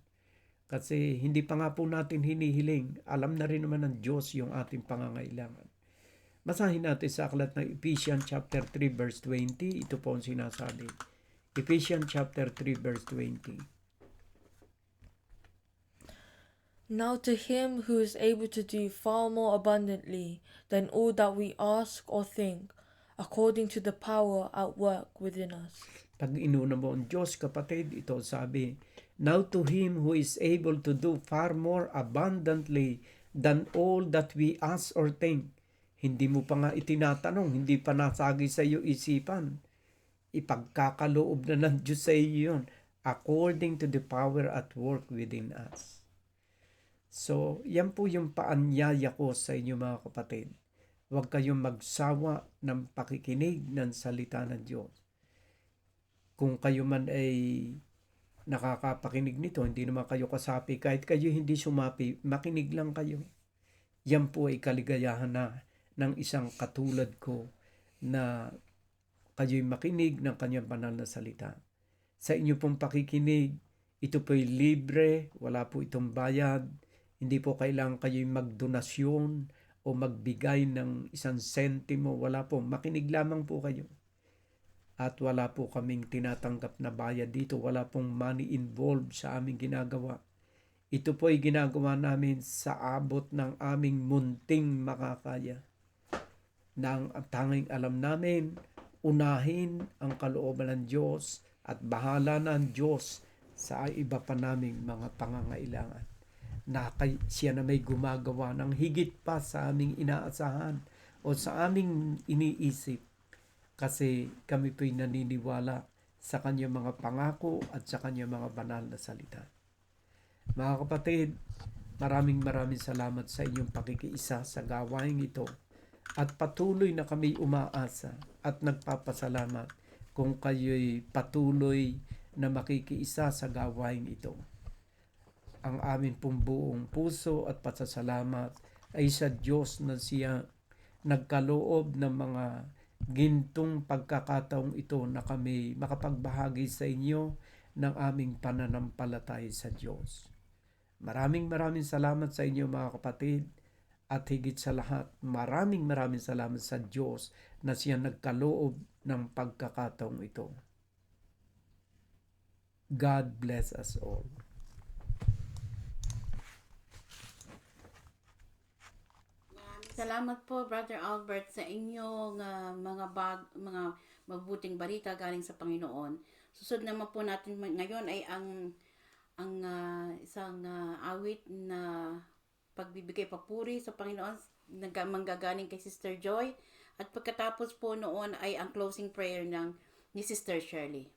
Kasi hindi pa nga po natin hinihiling. Alam na rin naman ng Diyos yung ating pangangailangan. Basahin natin sa aklat ng Ephesians chapter 3 verse 20. Ito po ang sinasabi. Ephesians chapter 3 verse 20. Now to him who is able to do far more abundantly than all that we ask or think, according to the power at work within us. Pag inuna mo ang Diyos, kapatid, ito sabi, now to him who is able to do far more abundantly than all that we ask or think. Hindi mo pa nga itinatanong, hindi pa nasagi sa iyo isipan. Ipagkakaloob na ng Diyos sa iyo yun, according to the power at work within us. So, yan po yung paanyaya ko sa inyo mga kapatid. Huwag kayong magsawa ng pakikinig ng salita ng Diyos. Kung kayo man ay nakakapakinig nito, hindi naman kayo kasapi, kahit kayo hindi sumapi, makinig lang kayo. Yan po ay kaligayahan na ng isang katulad ko na kayo'y makinig ng kanyang banal na salita. Sa inyo pong pakikinig, ito po'y libre, wala po itong bayad, hindi po kailangan kayo'y magdonasyon o magbigay ng 1 sentimo, wala po, makinig lamang po kayo. At wala po kaming tinatanggap na bayad dito, wala pong money involved sa aming ginagawa. Ito po ay ginagawa namin sa abot ng aming munting makakaya. Na ang tanging alam namin, unahin ang kalooban ng Diyos at bahala na ang Diyos sa iba pa naming mga pangangailangan. Na siya na may gumagawa ng higit pa sa aming inaasahan o sa aming iniisip. Kasi kami po'y naniniwala sa kanyang mga pangako at sa kanyang mga banal na salita. Mga kapatid, maraming salamat sa inyong pakikiisa sa gawain ito at patuloy na kami umaasa at nagpapasalamat kung kayo'y patuloy na makikiisa sa gawain ito. Ang amin pong buong puso at pasasalamat ay sa Diyos na siya nagkaloob ng mga gintong pagkakataong ito na kami makapagbahagi sa inyo ng aming pananampalataya sa Diyos. Maraming salamat sa inyo mga kapatid at higit sa lahat, maraming salamat sa Diyos na siya nagkaloob ng pagkakataong ito. God bless us all. Salamat po, Brother Albert, sa inyong mga mabuting balita galing sa Panginoon. Susunod naman po natin ngayon ay ang isang awit na pagbibigay papuri sa Panginoon manggagaling kay Sister Joy. At pagkatapos po noon ay ang closing prayer ni Sister Shirley.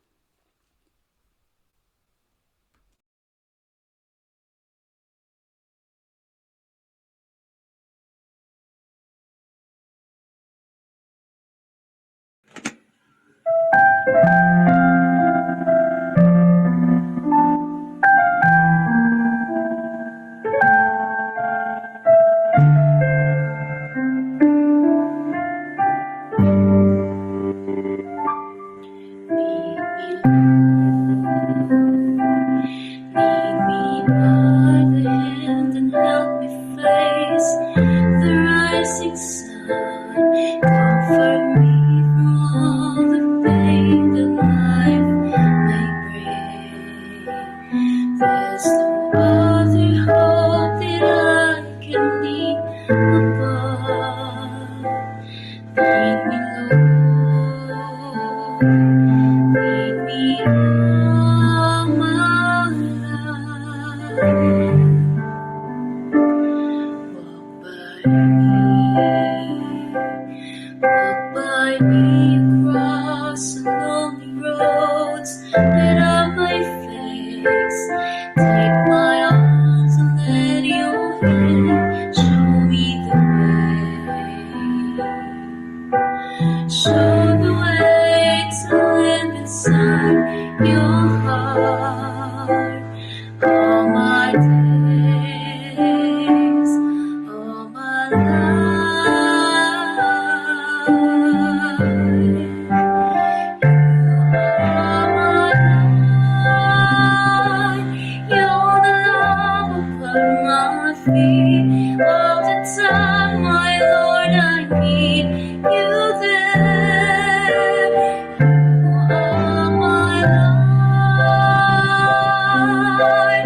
All the time, my Lord, I need you there. You are my life.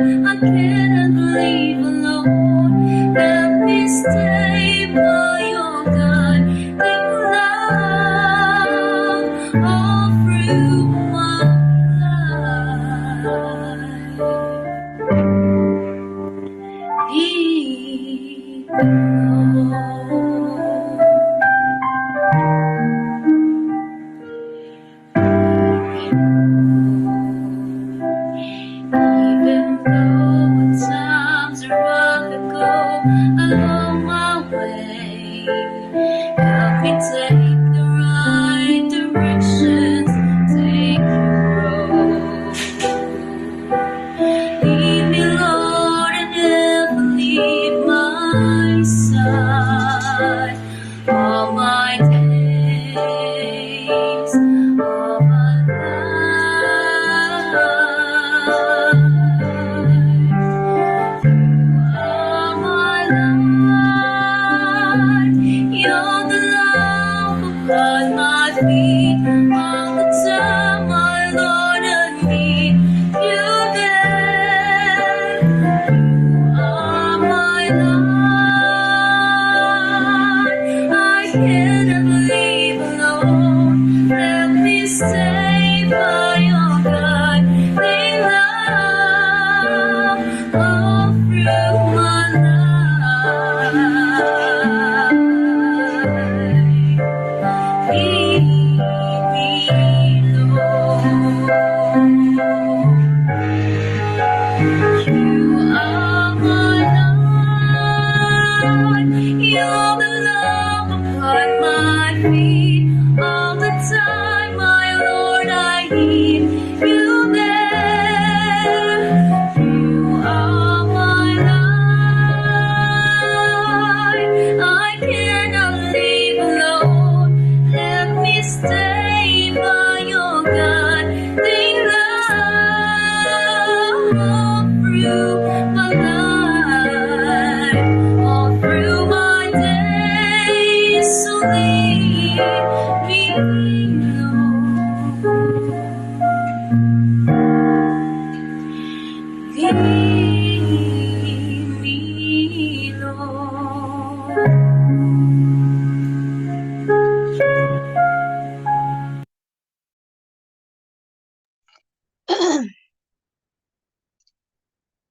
I cannot believe alone.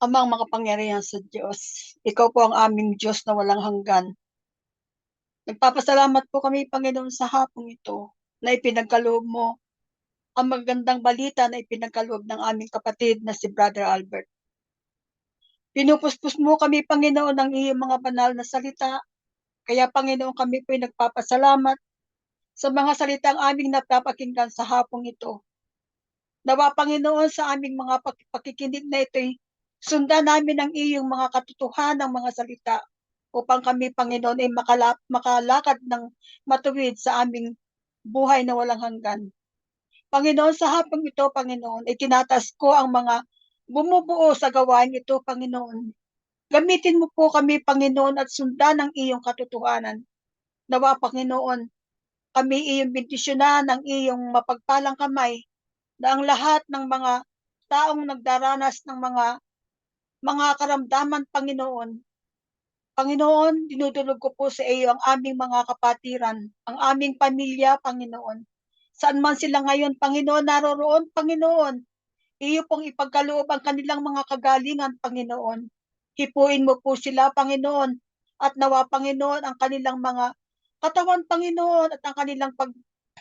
Amang makapangyarihan sa Diyos, ikaw po ang aming Diyos na walang hanggan. Nagpapasalamat po kami, Panginoon, sa hapong ito na ipinagkaloob mo ang magandang balita na ipinagkaloob ng aming kapatid na si Brother Albert. Pinupuspos mo kami, Panginoon, ng iyong mga banal na salita. Kaya, Panginoon, kami po'y nagpapasalamat sa mga salitang aming napapakinggan sa hapong ito. Nawa, Panginoon, sa aming mga pakikinig na ito'y sundan namin ang iyong mga katotohanan ng mga salita upang kami, Panginoon, ay makalakad ng matuwid sa aming buhay na walang hanggan. Panginoon, sa hapong ito, Panginoon, ay tinatas ko ang mga bumubuo sa gawain ito, Panginoon. Gamitin mo po kami, Panginoon, at sundan ang iyong katotohanan. Nawa, Panginoon, kami iyong bendisyonan ng iyong mapagpalang kamay na ang lahat ng mga taong nagdaranas ng mga karamdaman, Panginoon. Panginoon, dinudulog ko po sa iyo ang aming mga kapatiran, ang aming pamilya, Panginoon. Saan man sila ngayon, Panginoon, naroroon, Panginoon. Iyo pong ipagkaloob ang kanilang mga kagalingan, Panginoon. Hipuin mo po sila, Panginoon, at nawa, Panginoon, ang kanilang mga katawan, Panginoon, at ang kanilang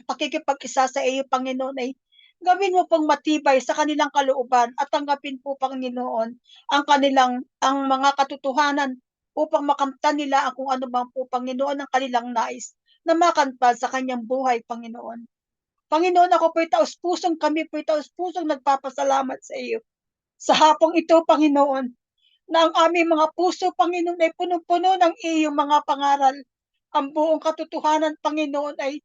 pakikipag-isa sa iyo, Panginoon, ay gawin mo pong matibay sa kanilang kalooban at tanggapin po, Panginoon, ang mga katotohanan upang makamtan nila ang kung ano bang po, Panginoon, ang kanilang nais na makamtan sa kanyang buhay, Panginoon. Panginoon, ako po'y kami po'y taus-pusong nagpapasalamat sa iyo. Sa hapong ito, Panginoon, na ang aming mga puso, Panginoon, ay punong-puno ng iyong mga pangaral. Ang buong katotohanan, Panginoon, ay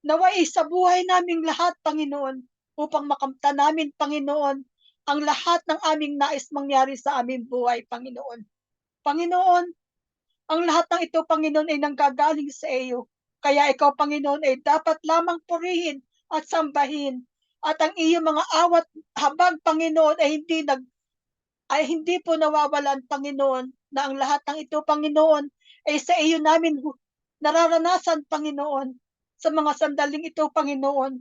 naway sa buhay naming lahat, Panginoon, upang makamtan namin, Panginoon, ang lahat ng aming nais mangyari sa aming buhay, Panginoon. Panginoon, ang lahat ng ito, Panginoon, ay nanggagaling sa iyo. Kaya ikaw, Panginoon, ay dapat lamang purihin at sambahin. At ang iyong mga awat habag, Panginoon, ay hindi po nawawalan, Panginoon, na ang lahat ng ito, Panginoon, ay sa iyo namin nararanasan, Panginoon. Sa mga sandaling ito, Panginoon,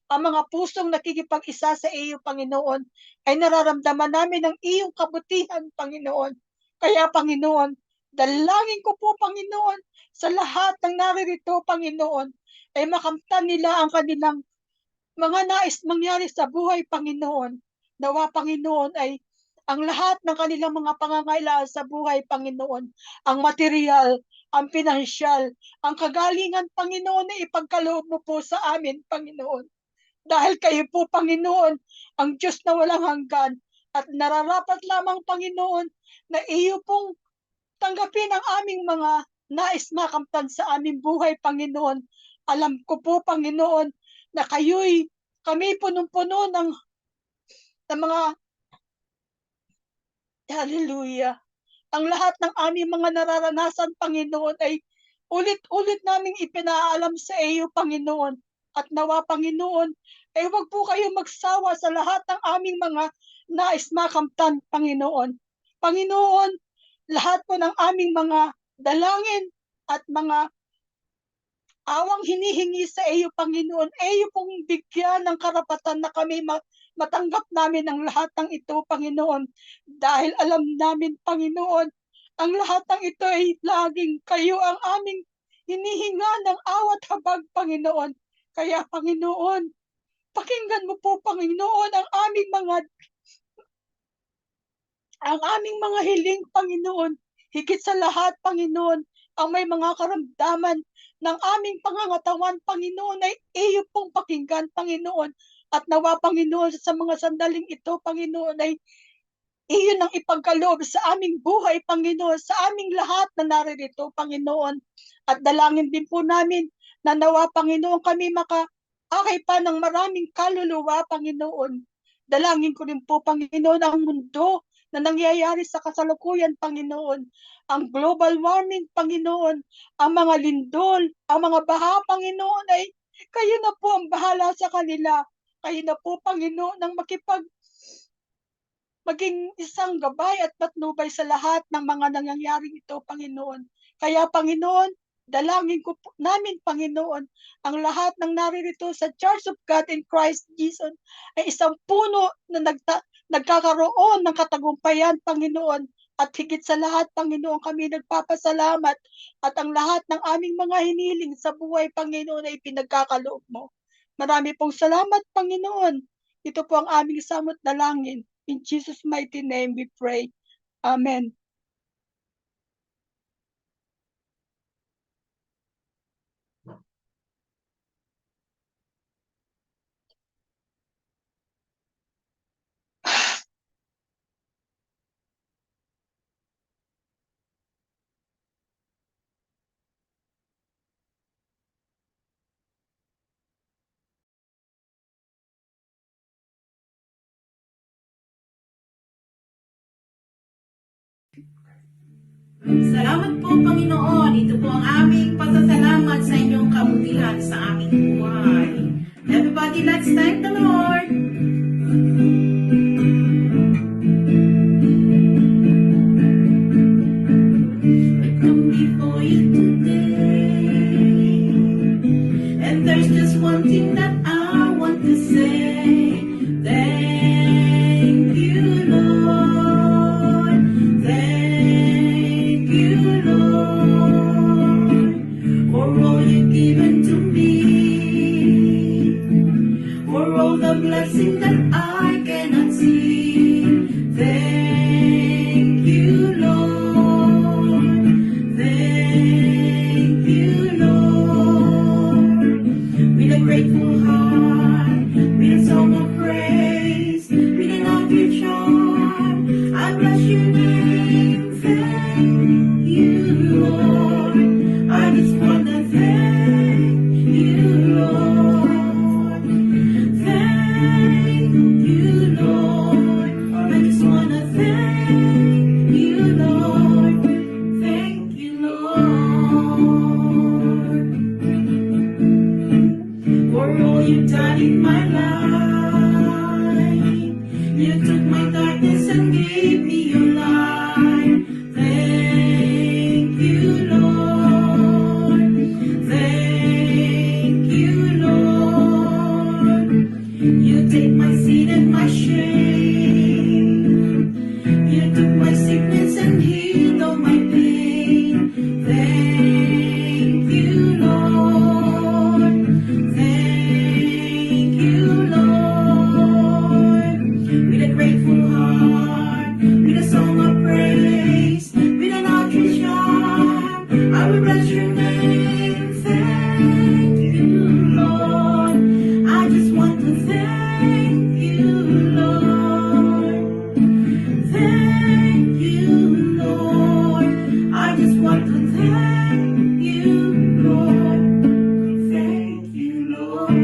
ang mga pusong nakikipag-isa sa iyo, Panginoon, ay nararamdaman namin ang iyong kabutihan, Panginoon. Kaya, Panginoon, dalangin ko po, Panginoon, sa lahat ng naririto, Panginoon, ay makamtan nila ang kanilang mga nais mangyari sa buhay, Panginoon. Nawa, Panginoon, ay ang lahat ng kanilang mga pangangailangan sa buhay, Panginoon, ang material, ang pinansyal, ang kagalingan, Panginoon, na ipagkaloob mo po sa amin, Panginoon. Dahil kayo po, Panginoon, ang Diyos na walang hanggan, at nararapat lamang, Panginoon, na iyo pong tanggapin ang aming mga nais makamtan sa aming buhay, Panginoon. Alam ko po, Panginoon, na kami punong-puno ng mga hallelujah. Ang lahat ng aming mga nararanasan, Panginoon, ay ulit-ulit naming ipinaalam sa iyo, Panginoon. At nawa, Panginoon, ay huwag po kayo magsawa sa lahat ng aming mga nais makamtan, Panginoon. Panginoon, lahat po ng aming mga dalangin at mga awang hinihingi sa iyo, Panginoon, iyo pong bigyan ng karapatan na kami matanggap namin ang lahat ng ito, Panginoon. Dahil alam namin, Panginoon, ang lahat ng ito ay laging kayo ang aming hinihinga ng awat habag, Panginoon. Kaya, Panginoon, pakinggan mo po, Panginoon, ang aming mga hiling, Panginoon. Higit sa lahat, Panginoon, ang may mga karamdaman ng aming pangangatawan, Panginoon, ay iyo pong pakinggan, Panginoon. At nawa, Panginoon, sa mga sandaling ito, Panginoon, ay iyo nang ipagkaloob sa aming buhay, Panginoon, sa aming lahat na naririto, Panginoon. At dalangin din po namin na nawa, Panginoon, kami makaakay pa ng maraming kaluluwa, Panginoon. Dalangin ko rin po, Panginoon, ang mundo na nangyayari sa kasalukuyan, Panginoon. Ang global warming, Panginoon, ang mga lindol, ang mga baha, Panginoon, ay kayo na po ang bahala sa kanila. Kayo na po, Panginoon, ang maging isang gabay at patnubay sa lahat ng mga nangyayaring ito, Panginoon. Kaya, Panginoon, dalangin ko namin, Panginoon, ang lahat ng naririto sa Church of God in Christ Jesus ay isang puno na nagkakaroon ng katagumpayan, Panginoon. At higit sa lahat, Panginoon, kami nagpapasalamat at ang lahat ng aming mga hiniling sa buhay, Panginoon, ay pinagkakaloob mo. Marami pong salamat, Panginoon. Ito po ang aming samot dalangin. In Jesus' mighty name we pray. Amen. Salamat po, Panginoon. Ito po ang aming pasasalamat sa inyong kabutihan sa aming buhay. Everybody, let's thank the Lord. I come before you today, and there's just one thing that I want to say. Thank you, Lord. Thank you, Lord, for all you've given to me, for all the blessings that I cannot see. Thank you, Lord. Thank you, Lord. With a grateful heart, with a song of praise, with an outreach arm, I bless your name. Thank you, Lord. I just wanna thank you, Lord. Thank you, Lord. I just wanna thank you, Lord. Thank you, Lord, for all you've done in my life. You took my darkness and gave me your light. Thank you, Lord. Thank you, Lord. You take my sin and my shame. You took my sickness and healed all my pain. Thank you, Lord. Thank you, Lord. With a grateful heart, with a song of praise, with an outreach arm, I will bless your name. Thank you, Lord. I just want to thank you, Lord. Thank you, Lord. I just want to thank you, Lord. Thank you, Lord.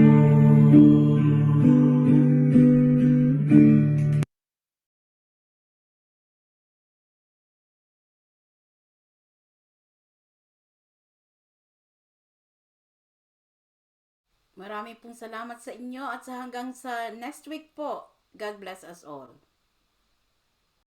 Marami pong salamat sa inyo at sa hanggang sa next week po. God bless us all.